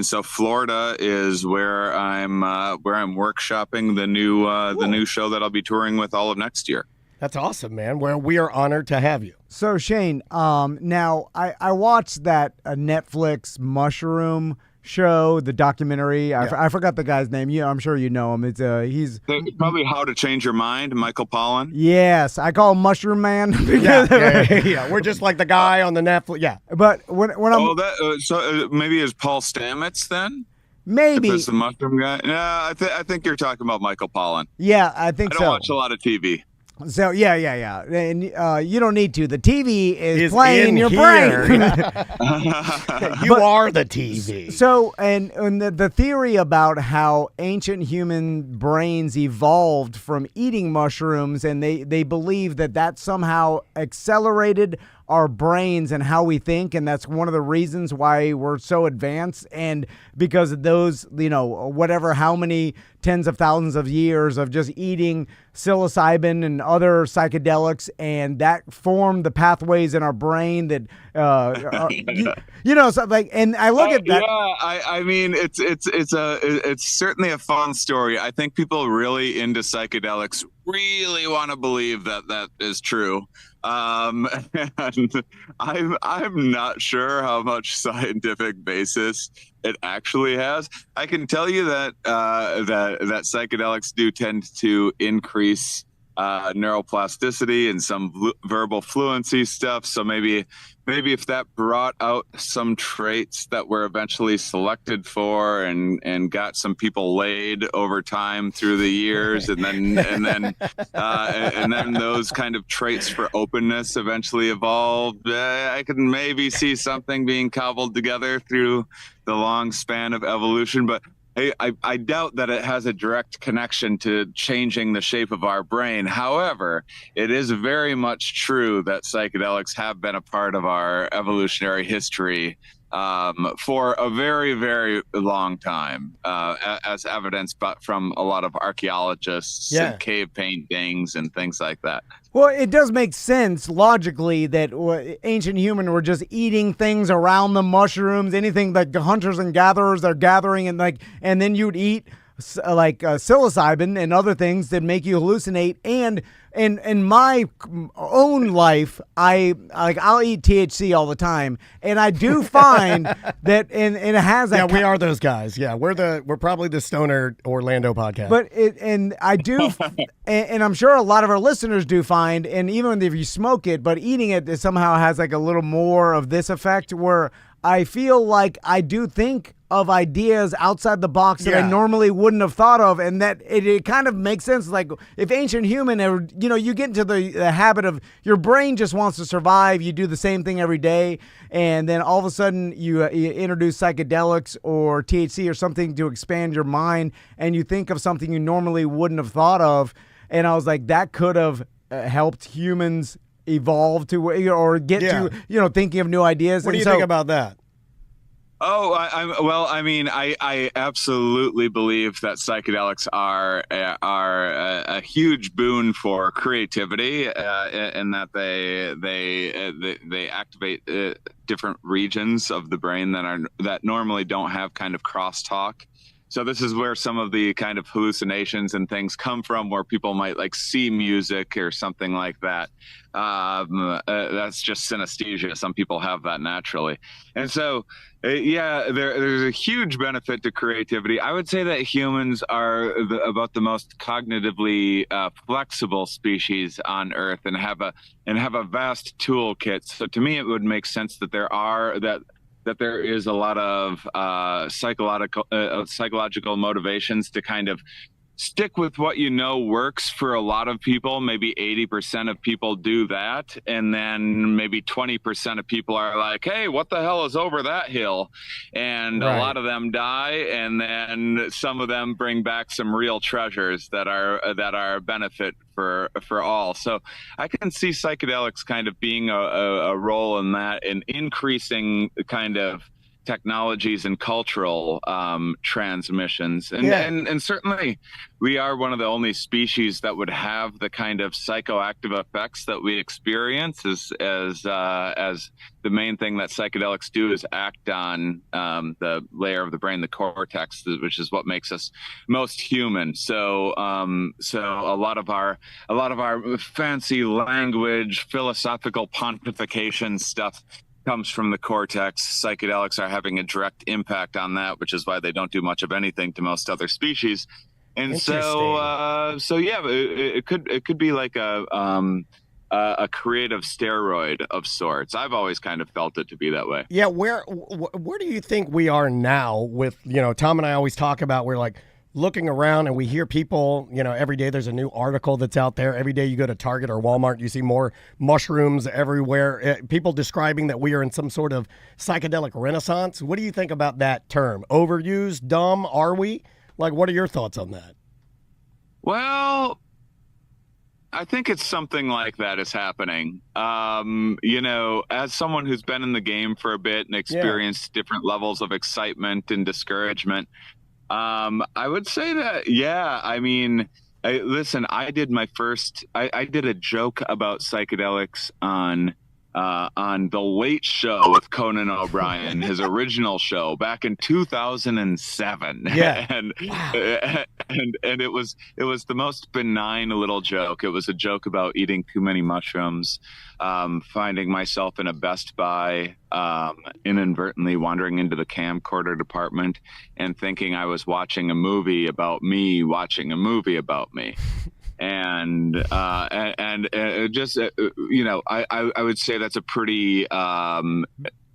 so Florida is where I'm workshopping the new show that I'll be touring with all of next year. That's awesome, man. Well, we are honored to have you. So Shane, now I watched that Netflix mushroom show, the documentary. I forgot the guy's name. I'm sure you know him. He's probably How to Change Your Mind, Michael Pollan. Yes, I call him Mushroom Man. Yeah. We're just like the guy on the Netflix. Yeah, but when I'm so maybe it's Paul Stamets then. Maybe if it's the mushroom guy. No, I think you're talking about Michael Pollan. Yeah, I think I so. don't watch a lot of TV. So yeah, and you don't need to. The TV is playing in your brain. You are the TV. So and the theory about how ancient human brains evolved from eating mushrooms, and they believe that somehow accelerated our brains and how we think, and that's one of the reasons why we're so advanced, and because of those, how many tens of thousands of years of just eating psilocybin and other psychedelics, and that formed the pathways in our brain that so like, and I look at that. I mean, it's certainly a fun story. I think people really into psychedelics really want to believe that is true. And I'm not sure how much scientific basis it actually has. I can tell you that that psychedelics do tend to increase neuroplasticity and some verbal fluency stuff. So maybe if that brought out some traits that were eventually selected for and got some people laid over time through the years, and then those kind of traits for openness eventually evolved, I could maybe see something being cobbled together through the long span of evolution. But I doubt that it has a direct connection to changing the shape of our brain. However, it is very much true that psychedelics have been a part of our evolutionary history for a very, very long time, as evidenced from a lot of archaeologists and cave paintings and things like that. Well, it does make sense logically that ancient human were just eating things around them, mushrooms, anything like the hunters and gatherers. They're gathering and then you'd eat psilocybin and other things that make you hallucinate. And in my own life, I'll eat THC all the time, and I do find that and it has we are those guys. Yeah, we're probably the stoner Orlando podcast. But I do, and I'm sure a lot of our listeners do find, and even if you smoke it, but eating it somehow has like a little more of this effect where I feel like I do think of ideas outside the box that I normally wouldn't have thought of, and that it kind of makes sense. Like if ancient human, you get into the habit of your brain just wants to survive. You do the same thing every day, and then all of a sudden you introduce psychedelics or THC or something to expand your mind, and you think of something you normally wouldn't have thought of. And I was like, that could have helped humans evolve to or get to thinking of new ideas. What do you think about that? Oh, I absolutely believe that psychedelics are a huge boon for creativity, in that they activate different regions of the brain that normally don't have kind of crosstalk. So this is where some of the kind of hallucinations and things come from, where people might like see music or something like that. That's just synesthesia. Some people have that naturally. And so, there's a huge benefit to creativity. I would say that humans are about the most cognitively flexible species on Earth, and have a vast toolkit. So to me, it would make sense that there is a lot of psychological motivations to kind of stick with what works for a lot of people. Maybe 80% of people do that, and then maybe 20% of people are like, hey, what the hell is over that hill? And a lot of them die, and then some of them bring back some real treasures that are a benefit for all. So I can see psychedelics kind of being a role in that, in increasing the kind of technologies and cultural transmissions, and certainly we are one of the only species that would have the kind of psychoactive effects that we experience, as the main thing that psychedelics do is act on the layer of the brain, the cortex, which is what makes us most human. So a lot of our fancy language, philosophical pontification stuff comes from the cortex. Psychedelics are having a direct impact on that, which is why they don't do much of anything to most other species. And so it could be like a creative steroid of sorts. I've always kind of felt it to be that way. Yeah, where do you think we are now with, Tom and I always talk about, we're like looking around and we hear people, every day there's a new article that's out there. Every day you go to Target or Walmart, you see more mushrooms everywhere. People describing that we are in some sort of psychedelic renaissance. What do you think about that term? Overused? Dumb? Are we? Like, what are your thoughts on that? Well, I think it's something like that is happening. As someone who's been in the game for a bit and experienced different levels of excitement and discouragement, I would say that, listen, I did a joke about psychedelics on on The Late Show with Conan O'Brien, his original show back in 2007. Yeah. and it was the most benign little joke. It was a joke about eating too many mushrooms, finding myself in a Best Buy, inadvertently wandering into the camcorder department and thinking I was watching a movie about me watching a movie about me. And just I would say that's a pretty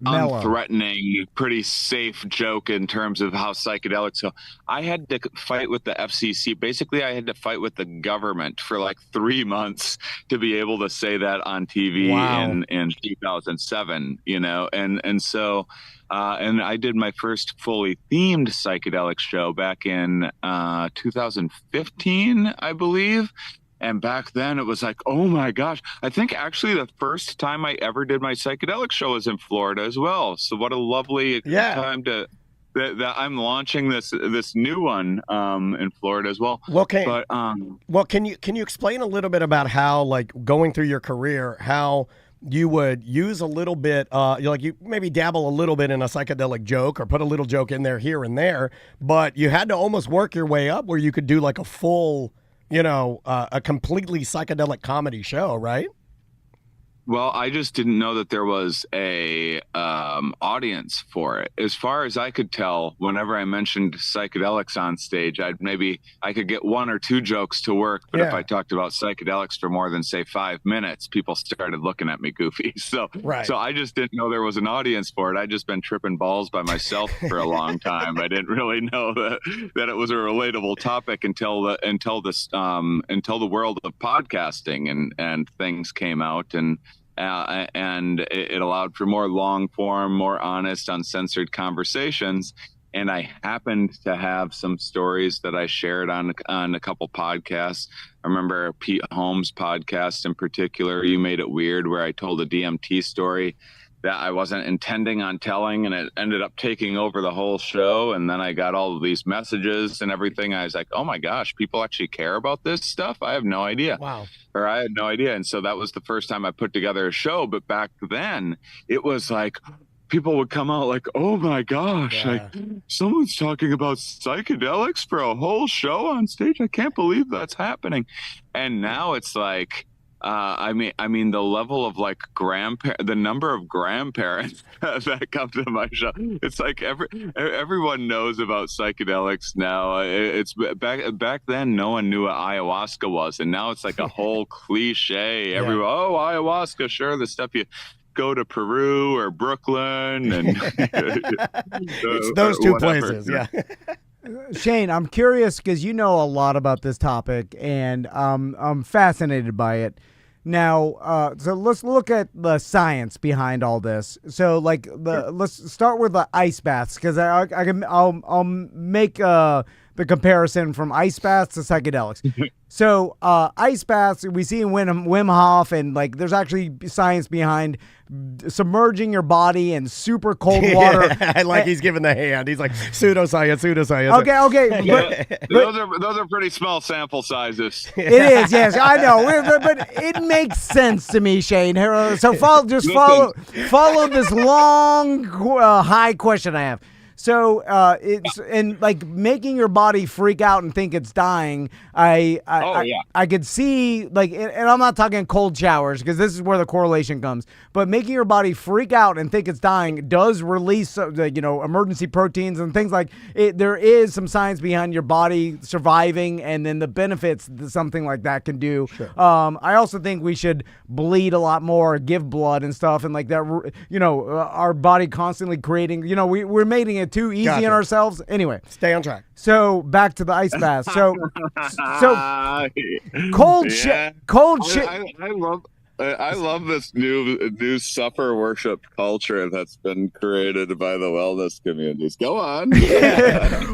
unthreatening, pretty safe joke in terms of how psychedelics go. I had to fight with the FCC. Basically, I had to fight with the government for like 3 months to be able to say that on TV in 2007. And so. And I did my first fully themed psychedelic show back in 2015, I believe. And back then it was like, oh my gosh, I think actually the first time I ever did my psychedelic show was in Florida as well. So what a lovely time that I'm launching this new one in Florida as well. Well, can you explain a little bit about how, like, going through your career, how you would use a little bit, you maybe dabble a little bit in a psychedelic joke or put a little joke in there here and there, but you had to almost work your way up where you could do like a full, a completely psychedelic comedy show, right? Well, I just didn't know that there was a audience for it. As far as I could tell, whenever I mentioned psychedelics on stage, I could get 1 or 2 jokes to work. But if I talked about psychedelics for more than, say, 5 minutes, people started looking at me goofy. So I just didn't know there was an audience for it. I'd just been tripping balls by myself for a long time. I didn't really know that it was a relatable topic until the world of podcasting and things came out, and it allowed for more long form, more honest, uncensored conversations. And I happened to have some stories that I shared on a couple podcasts. I remember Pete Holmes' podcast in particular, You Made It Weird, where I told a DMT story that I wasn't intending on telling, and it ended up taking over the whole show. And then I got all of these messages and everything. I was like, oh my gosh, people actually care about this stuff? I have no idea. Wow. Or I had no idea. And so that was the first time I put together a show. But back then it was like, people would come out like, oh my gosh, like someone's talking about psychedelics for a whole show on stage. I can't believe that's happening. And now it's like, I mean, the level of like the number of grandparents that come to my show, it's like everyone knows about psychedelics now. It's back then, no one knew what ayahuasca was, and now it's like a whole cliche. Everyone, oh, ayahuasca, sure, the stuff you go to Peru or Brooklyn, and it's those two places, yeah. Shane, I'm curious because you know a lot about this topic, and I'm fascinated by it. Now, so let's look at the science behind all this. So, like, let's start with the ice baths, because I'll make the comparison from ice baths to psychedelics. So, ice baths we see in Wim Hof, and like, there's actually science behind submerging your body in super cold water. I like he's giving the hand. He's like pseudoscience. Okay. Those are pretty small sample sizes. It is, yes, I know, but it makes sense to me, Shane. So follow this long, high question I have. So it's and like making your body freak out and think it's dying. I could see, like, and I'm not talking cold showers because this is where the correlation comes. But making your body freak out and think it's dying does release emergency proteins and things like it. There is some science behind your body surviving, and then the benefits that something like that can do. Sure. I also think we should bleed a lot more, give blood and stuff, and like that. Our body constantly creating. We're making it too easy on ourselves. Anyway, stay on track. So back to the ice bath. So cold shit. I love this new suffer worship culture that's been created by the wellness communities. Go on. Well,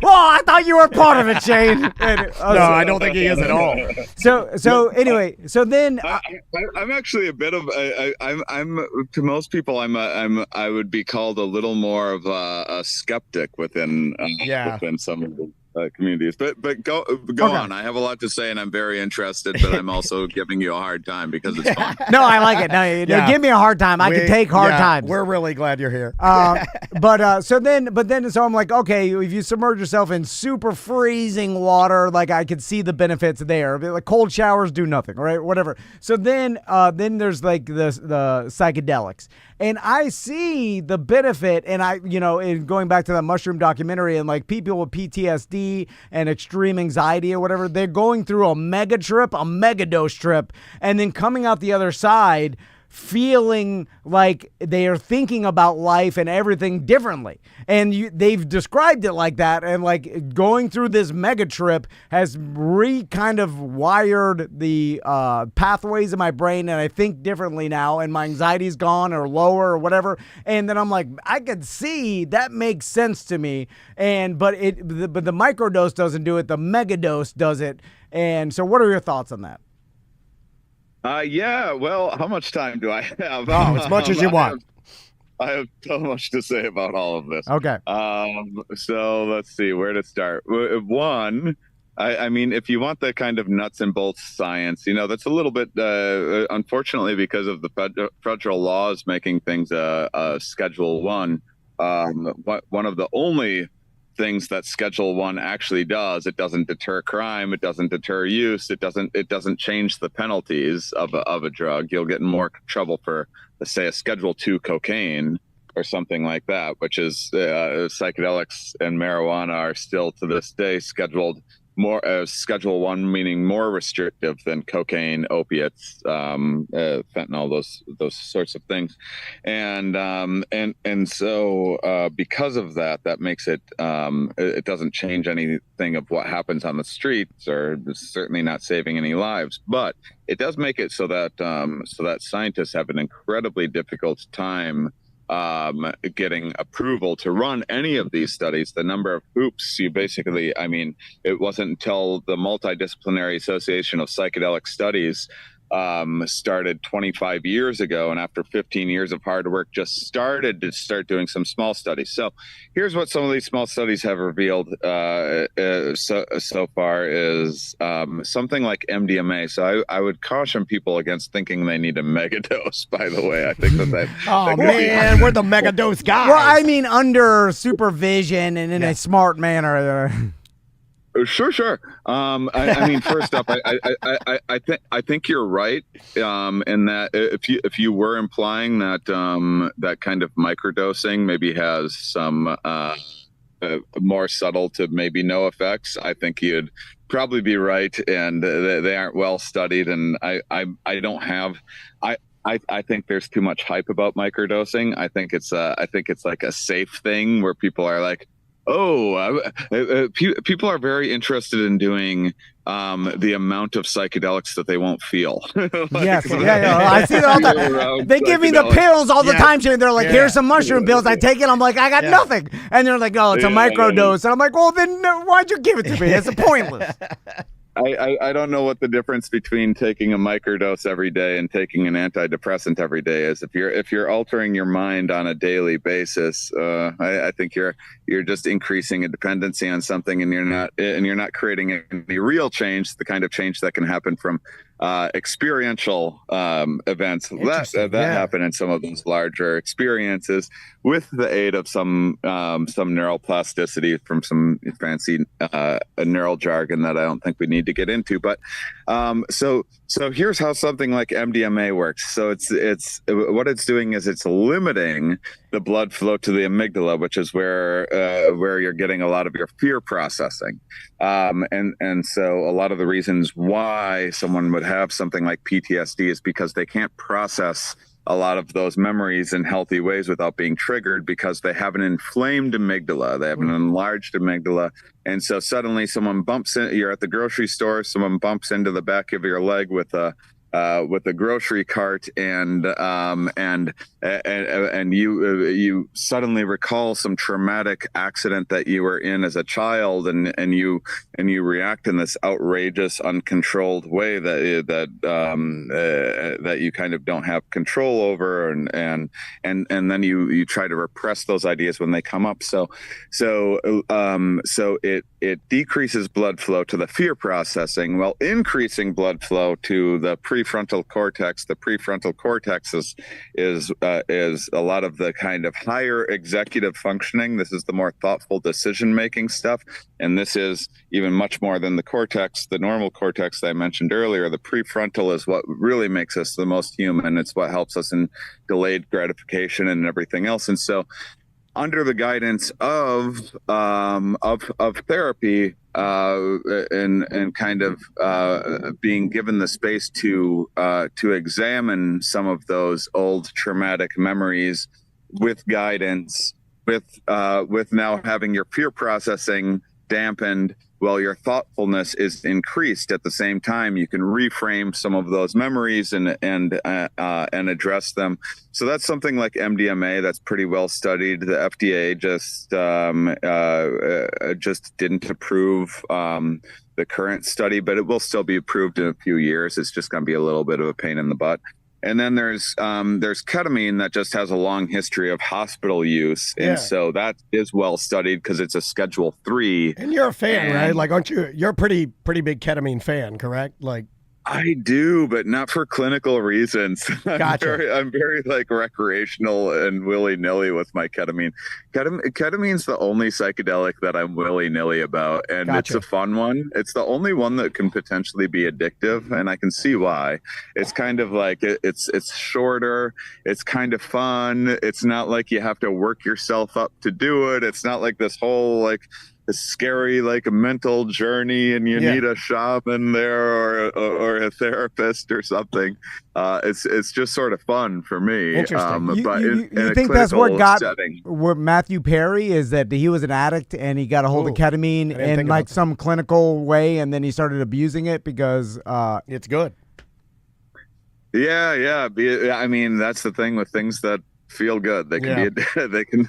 I thought you were part of it, Shane. No, I don't think he is at all. So anyway, so then I'm actually a bit of I'm to most people I would be called a little more of a skeptic within some of communities. But go Okay. on. I have a lot to say, and I'm very interested. But I'm also giving you a hard time because it's fun. No, I like it. No, Yeah. give me a hard time. I can take hard times. We're really glad you're here. So I'm like, okay, if you submerge yourself in super freezing water, like I could see the benefits there. Like cold showers do nothing, right? Whatever. So then there's like the psychedelics, and I see the benefit. And in going back to that mushroom documentary, and like people with PTSD and extreme anxiety or whatever, they're going through a mega dose trip, and then coming out the other side feeling like they are thinking about life and everything differently. And they've described it like that. And like going through this mega trip has kind of wired the pathways in my brain. And I think differently now. And my anxiety's gone or lower or whatever. And then I'm like, I could see that makes sense to me. But the microdose doesn't do it. The mega dose does it. And so what are your thoughts on that? Yeah, well, how much time do I have? Oh, as much as you want. I have so much to say about all of this. Okay. So let's see where to start. One, I mean, if you want the kind of nuts and bolts science, that's a little bit, unfortunately, because of the federal laws making things Schedule 1. One of the only things that Schedule 1 actually does, it doesn't deter crime, it doesn't deter use, it doesn't change the penalties of a drug. You'll get in more trouble for, let's say, a Schedule 2 cocaine or something like that, which is psychedelics and marijuana are still to this day scheduled more Schedule 1, meaning more restrictive than cocaine, opiates, fentanyl, those sorts of things, and so because of that makes it it doesn't change anything of what happens on the streets, or certainly not saving any lives, but it does make it so that scientists have an incredibly difficult time getting approval to run any of these studies. The number of hoops it wasn't until the Multidisciplinary Association of Psychedelic Studies started 25 years ago, and after 15 years of hard work just started to start doing some small studies. So here's what some of these small studies have revealed so far is something like MDMA. So I would caution people against thinking they need a megadose, by the way. I think that we're the mega dose guys. Well, I mean, under supervision and in a smart manner. Sure. I mean, first up, I think you're right in that if you were implying that that kind of microdosing maybe has some more subtle to maybe no effects, I think you'd probably be right, and they aren't well studied, and I don't have. I think there's too much hype about microdosing. I think it's like a safe thing where people are like, people are very interested in doing the amount of psychedelics that they won't feel. Yes, I see that all the time. They give me the pills all the time. They're like, here's some mushroom pills. I take it. I'm like, I got nothing. And they're like, oh, it's a microdose. And I'm like, well, then why'd you give it to me? It's pointless. I don't know what the difference between taking a microdose every day and taking an antidepressant every day is. If you're altering your mind on a daily basis, I think you're just increasing a dependency on something, and you're not creating any real change, the kind of change that can happen from experiential events that happen in some of those larger experiences with the aid of some neuroplasticity from some fancy neural jargon that I don't think we need to get into. But so here's how something like MDMA works. So it's what it's doing is it's limiting the blood flow to the amygdala, which is where you're getting a lot of your fear processing. And so a lot of the reasons why someone would have something like PTSD is because they can't process a lot of those memories in healthy ways without being triggered, because they have an inflamed amygdala. They have an enlarged amygdala. And so suddenly someone bumps in, you're at the grocery store, someone bumps into the back of your leg with a with a grocery cart, and you suddenly recall some traumatic accident that you were in as a child, and you react in this outrageous, uncontrolled way that you kind of don't have control over, and then you try to repress those ideas when they come up. So it decreases blood flow to the fear processing while increasing blood flow to the prefrontal cortex. The prefrontal cortex is a lot of the kind of higher executive functioning. This is the more thoughtful decision making stuff, and this is even much more than the cortex, the normal cortex that I mentioned earlier. The prefrontal is what really makes us the most human. It's what helps us in delayed gratification and everything else. And so, under the guidance of therapy, and kind of being given the space to examine some of those old traumatic memories with guidance, with now having your fear processing dampened while your thoughtfulness is increased at the same time, you can reframe some of those memories and address them. So that's something like MDMA that's pretty well studied. The FDA just didn't approve the current study, but it will still be approved in a few years. It's just going to be a little bit of a pain in the butt. And then there's ketamine that just has a long history of hospital use, and so that is well studied because it's a Schedule 3. And you're a fan, right? Like, aren't you? You're a pretty big ketamine fan, correct? Like, I do, but not for clinical reasons. Gotcha. I'm very like recreational and willy-nilly with my ketamine. Ketamine's the only psychedelic that I'm willy-nilly about, and Gotcha. It's a fun one. It's the only one that can potentially be addictive, and I can see why. It's kind of like it's shorter. It's kind of fun. It's not like you have to work yourself up to do it. It's not like this whole like a scary like a mental journey and you need a shaman there or a therapist or something. It's just sort of fun for me. Interesting. But you think that's what got setting. where Matthew Perry is, that he was an addict and he got a hold of ketamine in like some clinical way, and then he started abusing it because it's good. Yeah. I mean, that's the thing with things that feel good. They can be they can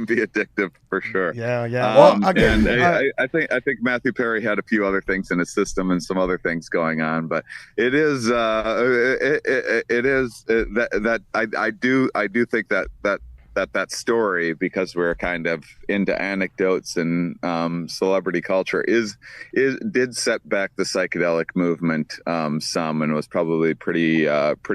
be addictive for sure. Yeah. Well, again, I think Matthew Perry had a few other things in his system and some other things going on, but it is that I do think that story, because we're kind of into anecdotes and celebrity culture, did set back the psychedelic movement some, and was probably pretty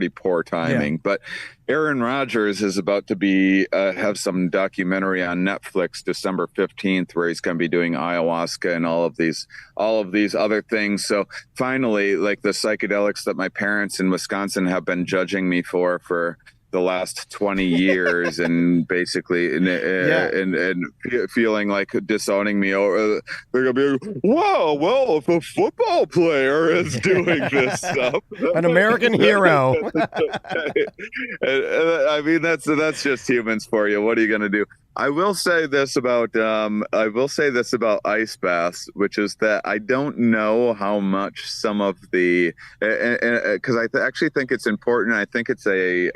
poor timing. But Aaron Rodgers is about to be have some documentary on Netflix December 15th, where he's going to be doing ayahuasca and all of these other things. So finally, like the psychedelics that my parents in Wisconsin have been judging me for the last 20 years and basically and feeling like disowning me, or they're gonna be, wow, well, if a football player is doing this stuff, an American hero. I mean, that's just humans for you. What are you gonna do? I will say this about ice baths, which is that I don't know how much some of the, because I actually think it's important. I think it's a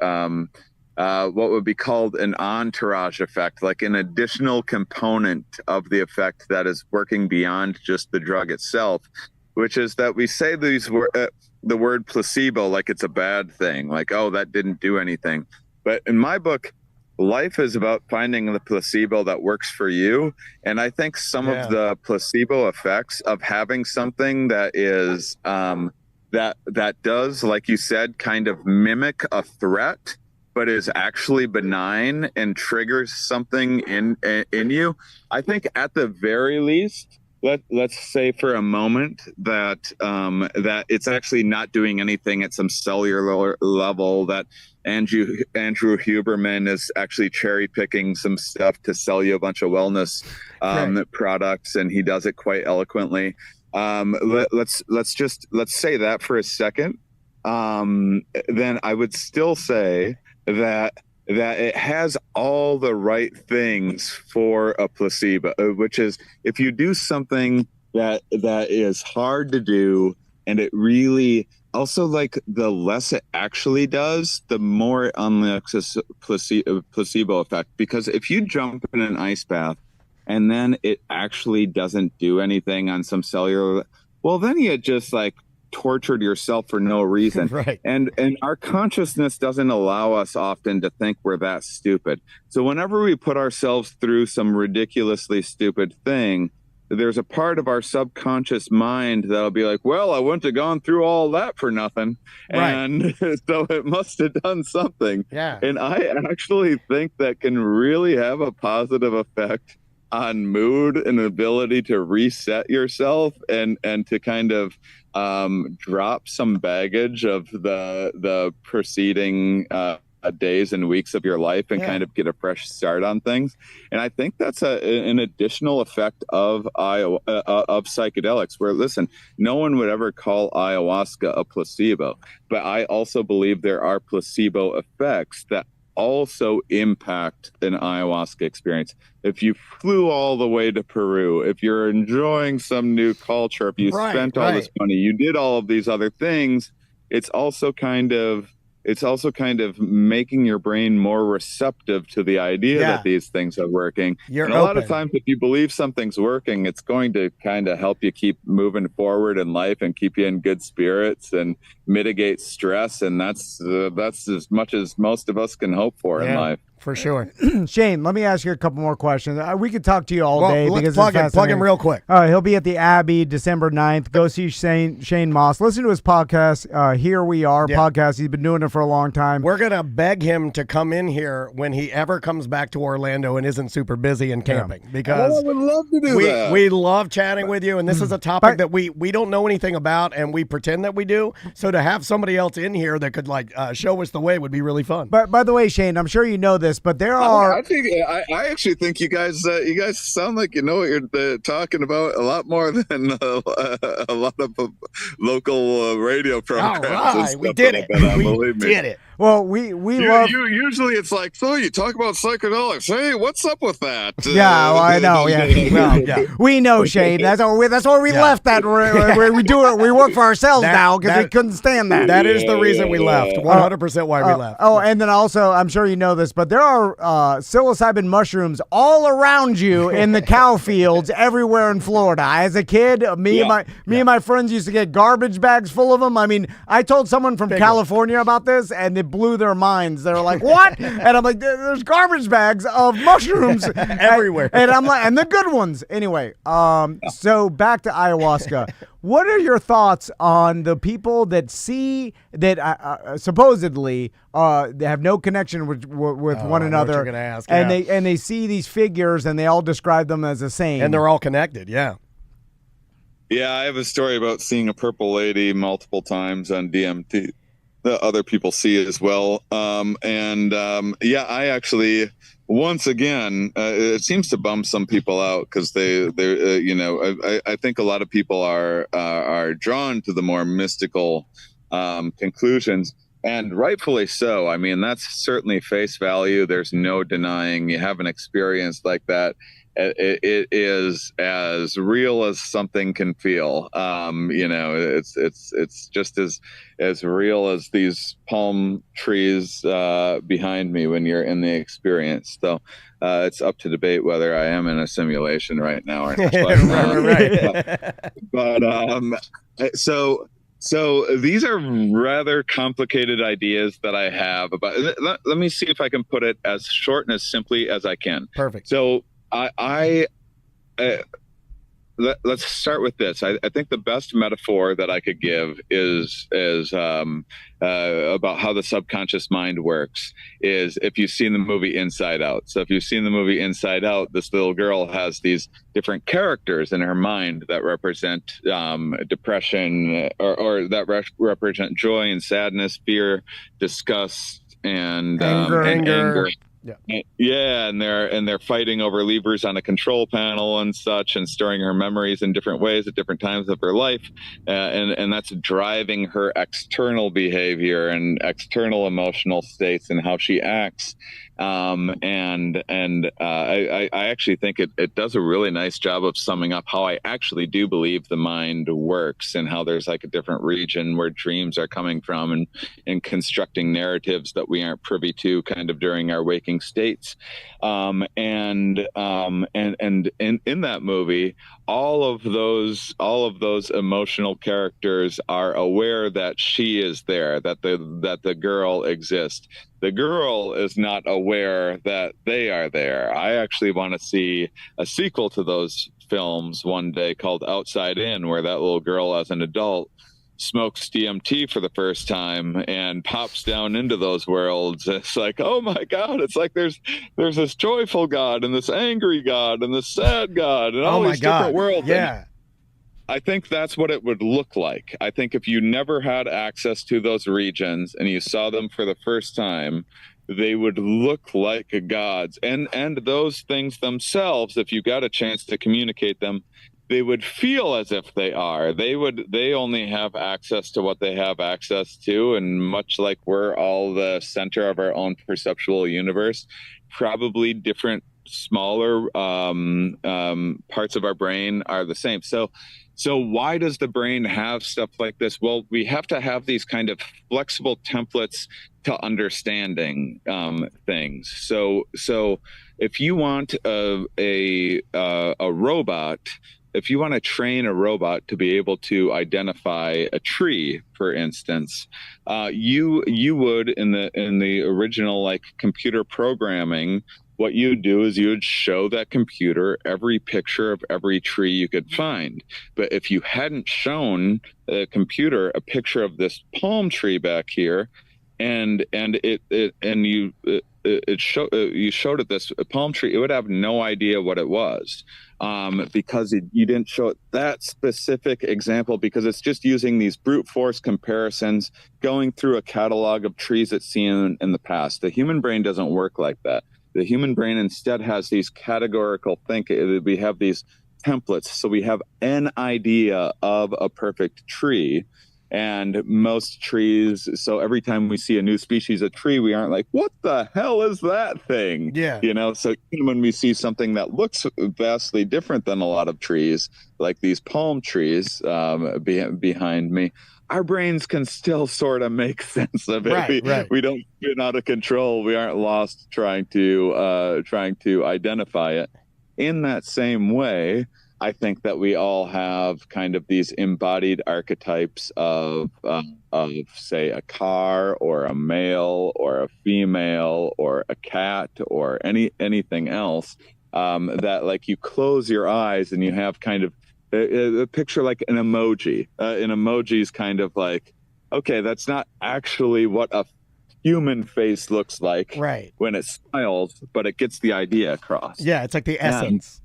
what would be called an entourage effect, like an additional component of the effect that is working beyond just the drug itself, which is that we say the word placebo like it's a bad thing, like, oh, that didn't do anything. But in my book, life is about finding the placebo that works for you. And I think some of the placebo effects of having something that is that does, like you said, kind of mimic a threat, but is actually benign and triggers something in you. I think at the very least, let's say for a moment that that it's actually not doing anything at some cellular level, that Andrew Huberman is actually cherry picking some stuff to sell you a bunch of wellness products, and he does it quite eloquently. Let's say that for a second. Then I would still say that it has all the right things for a placebo, which is if you do something that is hard to do, and it really also, like, the less it actually does, the more it unlocks a placebo effect. Because if you jump in an ice bath and then it actually doesn't do anything on some cellular, well, then you just like tortured yourself for no reason. Right. And our consciousness doesn't allow us often to think we're that stupid. So whenever we put ourselves through some ridiculously stupid thing, there's a part of our subconscious mind that'll be like, well, I wouldn't have gone through all that for nothing. Right. And so it must have done something. Yeah. And I actually think that can really have a positive effect on mood and ability to reset yourself and to kind of drop some baggage of the preceding days and weeks of your life and kind of get a fresh start on things. And I think that's an additional effect of psychedelics, where, listen, no one would ever call ayahuasca a placebo, but I also believe there are placebo effects that also impact an ayahuasca experience. If you flew all the way to Peru, if you're enjoying some new culture, if you spent all this money, you did all of these other things, it's also kind of making your brain more receptive to the idea that these things are working. You're and a lot of times, if you believe something's working, it's going to kind of help you keep moving forward in life and keep you in good spirits and mitigate stress. And that's as much as most of us can hope for in life. For sure. Shane, let me ask you a couple more questions. We could talk to you all day. Let's because plug him real quick. All right, he'll be at the Abbey December 9th. Go see Shane Mauss. Listen to his podcast, Here We Are podcast. He's been doing it for a long time. We're going to beg him to come in here when he ever comes back to Orlando and isn't super busy and camping. Because I would love to do that. We love chatting with you, and this is a topic that we don't know anything about, and we pretend that we do. So to have somebody else in here that could show us the way would be really fun. But by the way, Shane, I'm sure you know this, but there are... I actually think you guys sound like you know what you're talking about a lot more than a lot of local radio programs. All right, we did it. We did it. Well, we love... Usually it's like, so you talk about psychedelics. Hey, what's up with that? Yeah, well, I know. Yeah, well, we know, Shane. That's why we left that. We do it. We work for ourselves now because we couldn't stand that. That is the reason we left. 100% why we left. Oh, and then also, I'm sure you know this, but there are psilocybin mushrooms all around you in the cow fields everywhere in Florida. As a kid, me and my friends used to get garbage bags full of them. I mean, I told someone from California about this, and it blew their minds. They were like, "What?" And I'm like, "There's garbage bags of mushrooms everywhere." And I'm like, and the good ones. Anyway, so back to ayahuasca. What are your thoughts on the people that see that supposedly they have no connection with one another, what you're gonna ask, and they see these figures and they all describe them as the same, and they're all connected? Yeah. Yeah, I have a story about seeing a purple lady multiple times on DMT that other people see as well. I actually, once again, it seems to bum some people out because I think a lot of people are drawn to the more mystical conclusions, and rightfully so. I mean, that's certainly face value. There's no denying you have an experience like that. It is as real as something can feel. It's just as real as these palm trees behind me when you're in the experience. So it's up to debate whether I am in a simulation right now or not. So these are rather complicated ideas that I have about. Let me see if I can put it as short and as simply as I can. Perfect. So let's start with this. I think the best metaphor that I could give is about how the subconscious mind works is if you've seen the movie Inside Out. So if you've seen the movie Inside Out, this little girl has these different characters in her mind that represent depression or that represent joy and sadness, fear, disgust, and anger. Yeah, and they're fighting over levers on a control panel and such, and storing her memories in different ways at different times of her life, and that's driving her external behavior and external emotional states and how she acts. I actually think it does a really nice job of summing up how I actually do believe the mind works, and how there's like a different region where dreams are coming from, and constructing narratives that we aren't privy to kind of during our waking states. And in that movie, all of those emotional characters are aware that she is there, that the girl exists. The girl is not aware that they are there. I actually want to see a sequel to those films one day called Outside In, where that little girl as an adult smokes DMT for the first time and pops down into those worlds. It's like, oh my God, it's like there's this joyful God and this angry God and this sad God and all Oh my these God. different worlds. Yeah. I think that's what it would look like. I think if you never had access to those regions and you saw them for the first time, they would look like gods. And those things themselves, if you got a chance to communicate them, they would feel as if they are. They only have access to what they have access to, and much like we're all the center of our own perceptual universe, probably different smaller parts of our brain are the same. So why does the brain have stuff like this? Well, we have to have these kind of flexible templates to understanding things. So if you want a robot, if you want to train a robot to be able to identify a tree, for instance, you would in the original like computer programming, what you would do is you would show that computer every picture of every tree you could find. But if you hadn't shown the computer a picture of this palm tree back here, you showed it this palm tree, it would have no idea what it was, because you didn't show it that specific example, because it's just using these brute force comparisons, going through a catalog of trees it's seen in the past. The human brain doesn't work like that. The human brain instead has these categorical thinking. We have these templates. So we have an idea of a perfect tree, and most trees. So every time we see a new species of tree, we aren't like, what the hell is that thing? Yeah. So when we see something that looks vastly different than a lot of trees, like these palm trees behind me, our brains can still sort of make sense of it. Right. We don't get out of control. We aren't lost trying to identify it. In that same way, I think that we all have kind of these embodied archetypes of say, a car or a male or a female or a cat or anything else, that like you close your eyes and you have kind of a picture like an emoji. An emoji is kind of like, okay, that's not actually what a human face looks like when it smiles, but it gets the idea across. Yeah, it's like the essence.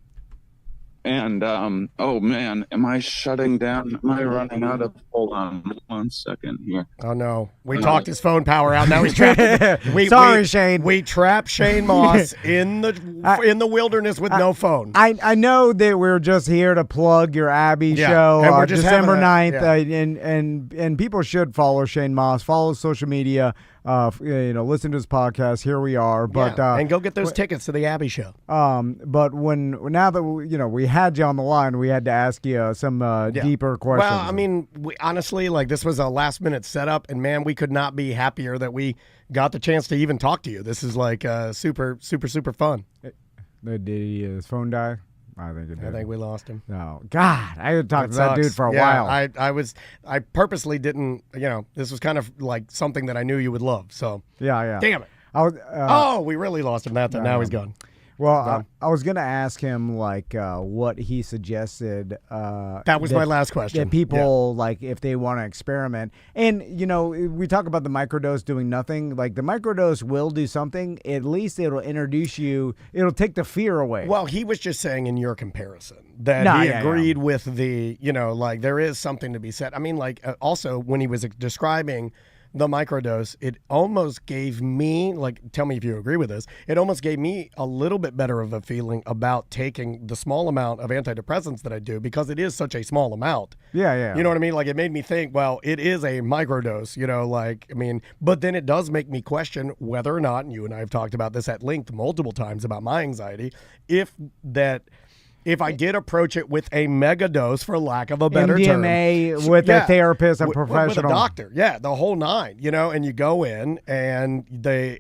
And oh man, am I shutting down? Am I running out of? Hold on 1 second here. Oh no, we talked his phone power out. Now he's trapped. Sorry, Shane. We trapped Shane Mauss in the wilderness with no phone. I know that we're just here to plug your Abby show, and we're just December 9th, yeah. and people should follow Shane Mauss, follow his social media, listen to his podcast. Here we are, but and go get those tickets to the Abby show. But now that we had you on the line, we had to ask you some deeper questions. Well, I mean, honestly, like this was a last minute setup, and man, we could not be happier that we got the chance to even talk to you. This is like super, super, super fun. Did his phone die? I think it did. I think we lost him. No, God, I had talked to that sucks. dude for a while. I purposely didn't. This was kind of like something that I knew you would love. So yeah. Damn it. We really lost him. Now he's gone. Well, I was gonna ask him like what he suggested. That was my last question. That people like if they want to experiment, and we talk about the microdose doing nothing. Like the microdose will do something. At least it'll introduce you. It'll take the fear away. Well, he was just saying in your comparison that he agreed with the like there is something to be said. I mean, like also when he was describing the microdose, it almost gave me, like, tell me if you agree with this, it almost gave me a little bit better of a feeling about taking the small amount of antidepressants that I do, because it is such a small amount. Yeah. You know what I mean? Like, it made me think, well, it is a microdose, but then it does make me question whether or not, and you and I have talked about this at length multiple times about my anxiety, if I did approach it with a mega dose, for lack of a better term. MDMA with a therapist, a professional. With a doctor. Yeah, the whole nine, and you go in and they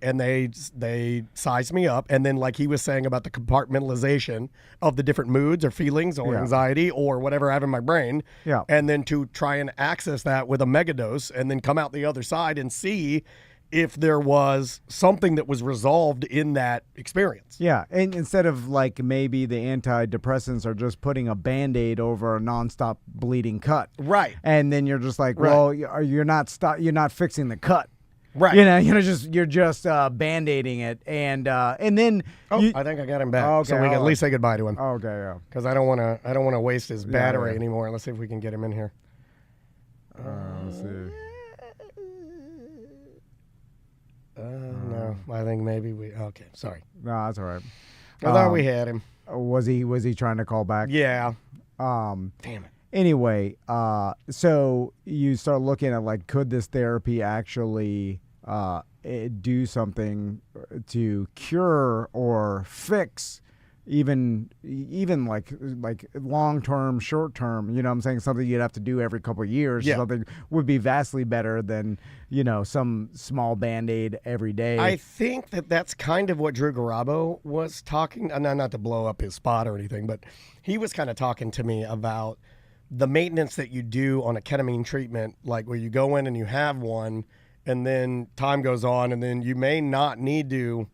size me up. And then, like he was saying about the compartmentalization of the different moods or feelings or anxiety or whatever I have in my brain. Yeah. And then to try and access that with a mega dose and then come out the other side and see if there was something that was resolved in that experience. Yeah, and instead of like maybe the antidepressants are just putting a Band-Aid over a nonstop bleeding cut. Right. And then you're just like, well, you're not fixing the cut. Right. You're just Band-Aiding it, and then I think I got him back, okay, so we can at least say goodbye to him. Okay, yeah. Because I don't want to waste his battery anymore. Let's see if we can get him in here. Let's see. No, I think maybe we. Okay, sorry. No, that's all right. I thought we had him. Was he trying to call back? Yeah. Damn it. Anyway, so you start looking at like, could this therapy actually do something to cure or fix even like long term, short term, you know what I'm saying, something you'd have to do every couple of years. Yeah. Something would be vastly better than, some small Band-Aid every day. I think that's kind of what Drew Garabo was talking, not to blow up his spot or anything, but he was kind of talking to me about the maintenance that you do on a ketamine treatment, like where you go in and you have one and then time goes on and then you may not need to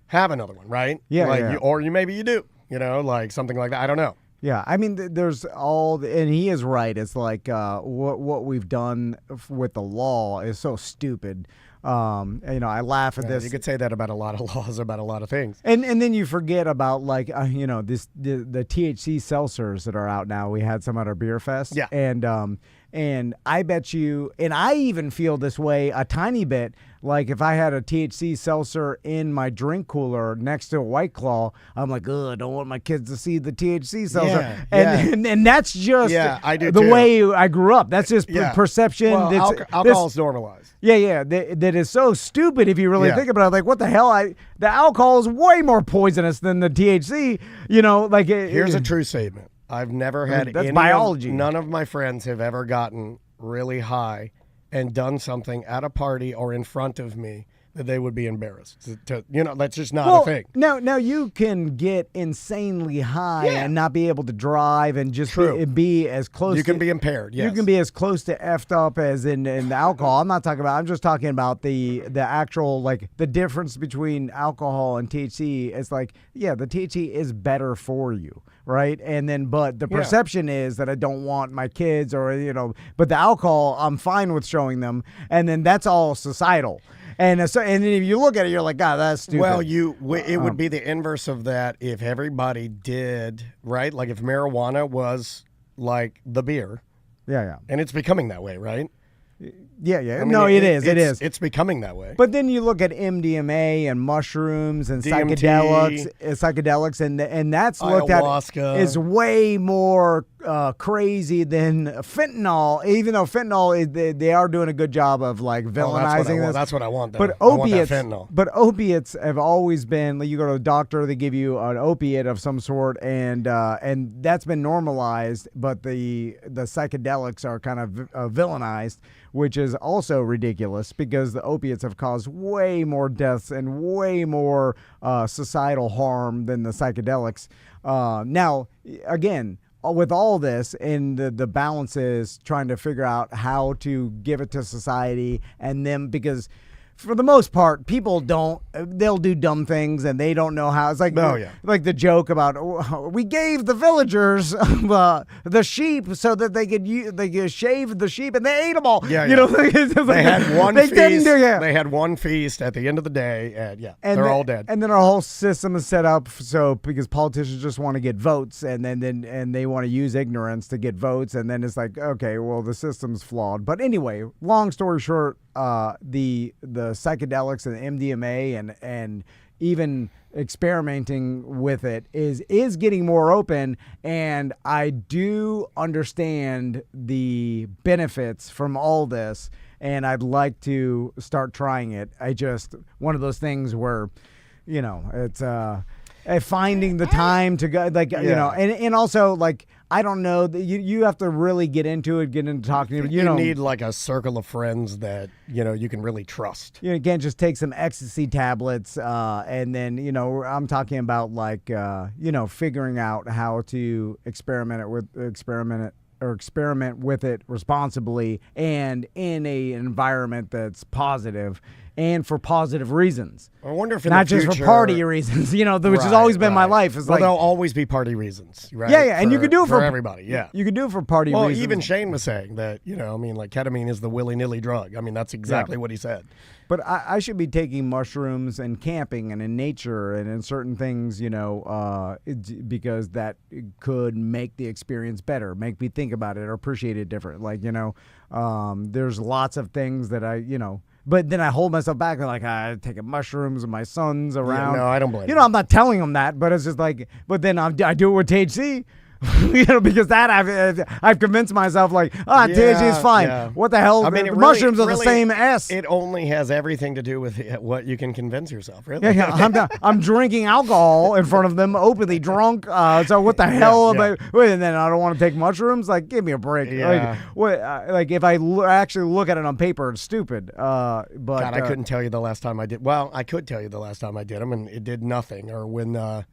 have another one, right? Yeah. Or maybe you do, like something like that. I don't know. Yeah, I mean, there's and he is right. It's like what we've done with the law is so stupid. I laugh at this. You could say that about a lot of laws, about a lot of things. And then you forget about like the THC seltzers that are out now. We had some at our beer fest. Yeah. And I bet you, and I even feel this way a tiny bit, like if I had a THC seltzer in my drink cooler next to a White Claw, I'm like, ugh, I don't want my kids to see the THC seltzer. Yeah, and that's just I do the too. way I grew up. That's just perception. Well, alcohol's normalized. Yeah, that is so stupid if you really think about it. Like, what the hell? The alcohol is way more poisonous than the THC. Here's a true statement. I've never had that's biology. None of my friends have ever gotten really high and done something at a party or in front of me that they would be embarrassed. That's just not a thing. Now you can get insanely high and not be able to drive and just be as close. You can be impaired. Yes. You can be as close to effed up as in the alcohol. I'm just talking about the actual, like, the difference between alcohol and THC. It's like, the THC is better for you, right? And then, but the perception is that I don't want my kids but the alcohol I'm fine with showing them, and then that's all societal. And then if you look at it, you're like, God, that's stupid. Well, it would be the inverse of that if everybody did, right? Like if marijuana was like the beer. Yeah. And it's becoming that way, right? Yeah. I mean, it is. It's becoming that way. But then you look at MDMA and mushrooms and DMT, psychedelics, and that's looked ayahuasca. at is way more crazy than fentanyl. Even though fentanyl, they are doing a good job of like villainizing this. That's what I want. Though. But opiates, opiates have always been. Like, you go to a doctor, they give you an opiate of some sort, and that's been normalized. But the psychedelics are kind of villainized, which is also ridiculous because the opiates have caused way more deaths and way more societal harm than the psychedelics. Now, again, with all this, and the balance is trying to figure out how to give it to society, and then because for the most part, people they'll do dumb things and they don't know how. It's like, like the joke about, we gave the villagers the sheep so that they could shave the sheep and they ate them all. They had one feast. They had one feast at the end of the day, and they're all dead. And then our whole system is set up because politicians just want to get votes, and then they want to use ignorance to get votes, and then it's like, okay, well, the system's flawed. But anyway, long story short, the psychedelics and MDMA and even experimenting with it is getting more open, and I do understand the benefits from all this, and I'd like to start trying it. I just one of those things where, it's finding the time to go, and also like I don't know that you have to really get into talking. You need like a circle of friends that you can really trust. You can't just take some ecstasy tablets and then I'm talking about like figuring out how to experiment with it responsibly and in a environment that's positive and for positive reasons. I wonder if not just for party reasons, which has always been my life. It's there'll always be party reasons, right? Yeah, and you could do it for everybody. Yeah, you could do it for party reasons. Well, even Shane was saying that like ketamine is the willy-nilly drug. I mean, that's exactly what he said. But I should be taking mushrooms and camping and in nature and in certain things, because that could make the experience better, make me think about it or appreciate it different. Like, there's lots of things that but then I hold myself back and like, I'm taking mushrooms and my son's around. Yeah, no, I don't blame you. I'm not telling him that, but it's just like, but then I do it with THC. Because that I've convinced myself like, THC is fine. Yeah. What the hell? I mean, mushrooms are the same S. It only has everything to do with what you can convince yourself. Really? Yeah. I'm drinking alcohol in front of them, openly drunk. So what the hell? Wait, and then I don't want to take mushrooms. Like, give me a break. Yeah. Like if I actually look at it on paper, it's stupid. But God, I couldn't tell you the last time I did. Well, I could tell you the last time I did them, and it did nothing. Or when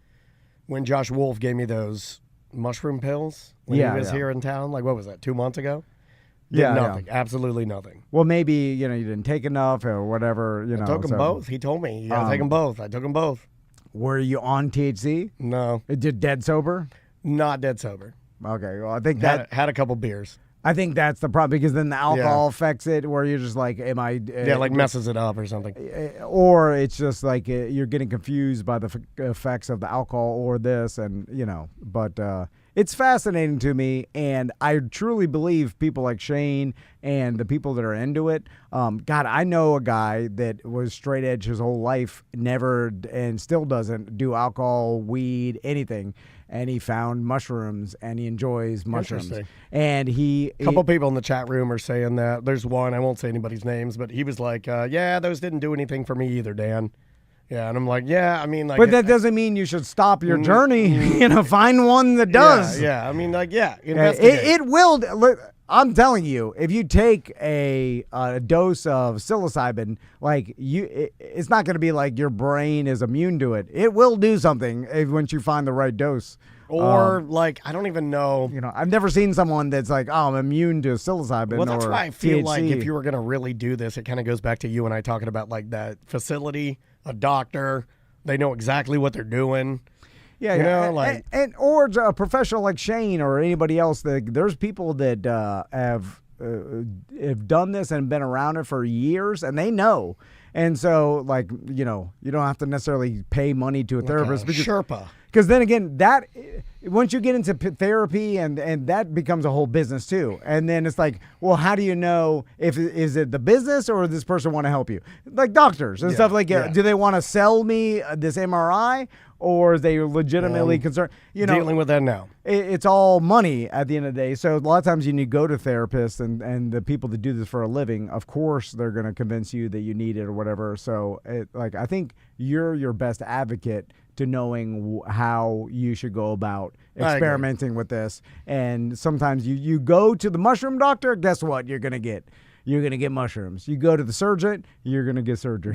Josh Wolf gave me those mushroom pills when he was here in town, like what was that, 2 months ago? Nothing. Absolutely nothing. Well, maybe you didn't take enough or whatever. I took them both. He told me you gotta take them both. I took them both. Were you on THC? No. Did dead sober? Not dead sober. Okay, well I think had a couple beers. I think that's the problem, because then the alcohol affects it, where you're just like, am I... like messes it up or something. Or it's just like you're getting confused by the effects of the alcohol or this, and, but it's fascinating to me, and I truly believe people like Shane and the people that are into it. God, I know a guy that was straight edge his whole life, never and still doesn't do alcohol, weed, anything. And he found mushrooms, and he enjoys mushrooms. And a couple people in the chat room are saying that. There's one, I won't say anybody's names, but he was like, those didn't do anything for me either, Dan. Yeah, and I'm like, I mean, like... But that doesn't mean you should stop your journey. Find one that does. Yeah, I mean, like, investigate. It will... I'm telling you, if you take a dose of psilocybin, like it's not going to be like your brain is immune to it. It will do something once you find the right dose. Or like, I don't even know. I've never seen someone that's like, I'm immune to psilocybin. Well, that's or why I feel THC. like if you were going to really do this, it kind of goes back to you and I talking about like that facility, a doctor, they know exactly what they're doing. Yeah, or a professional like Shane or anybody else. There's people that have done this and been around it for years, and they know. And so, like, you don't have to necessarily pay money to a therapist. Sherpa. Because then again, that once you get into therapy and that becomes a whole business too. And then it's like, well, how do you know is it the business or does this person want to help you? Like doctors and stuff like do they want to sell me this MRI or are they legitimately concerned? Dealing with that now. It's all money at the end of the day. So a lot of times you need to go to therapists and the people that do this for a living, of course, they're going to convince you that you need it or whatever. So I think you're your best advocate to knowing how you should go about experimenting with this. And sometimes you go to the mushroom doctor, guess what you're going to get? You're going to get mushrooms. You go to the surgeon, you're going to get surgery.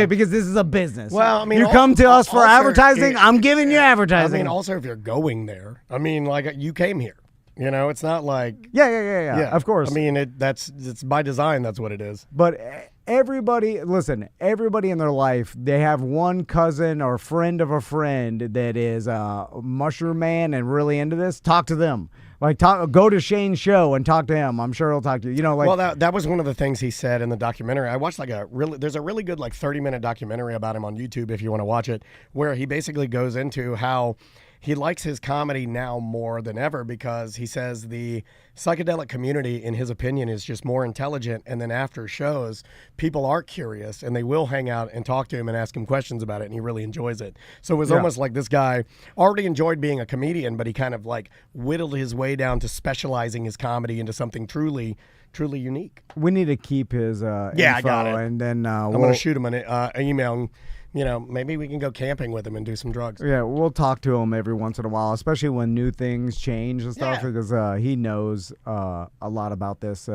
Because this is a business. Well, I mean, you come to us for advertising, I'm giving you advertising. I mean, also if you're going there, I mean, like you came here. It's not like... Yeah, of course. I mean, it's by design, that's what it is. But everybody in their life, they have one cousin or friend of a friend that is a mushroom man and really into this. Talk to them. Go to Shane's show and talk to him. I'm sure he'll talk to you. Well, that was one of the things he said in the documentary. I watched there's a really good 30-minute documentary about him on YouTube if you want to watch it, where he basically goes into how he likes his comedy now more than ever because he says the psychedelic community, in his opinion, is just more intelligent. And then after shows, people are curious and they will hang out and talk to him and ask him questions about it. And he really enjoys it. So it was almost like this guy already enjoyed being a comedian, but he kind of like whittled his way down to specializing his comedy into something truly unique. We need to keep his info, I got it. and then I'm going to shoot him an email. And, maybe we can go camping with him and do some drugs. Yeah, we'll talk to him every once in a while, especially when new things change and stuff, Yeah. because he knows a lot about this.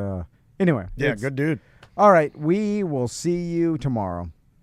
Anyway. Yeah, good dude. All right, we will see you tomorrow.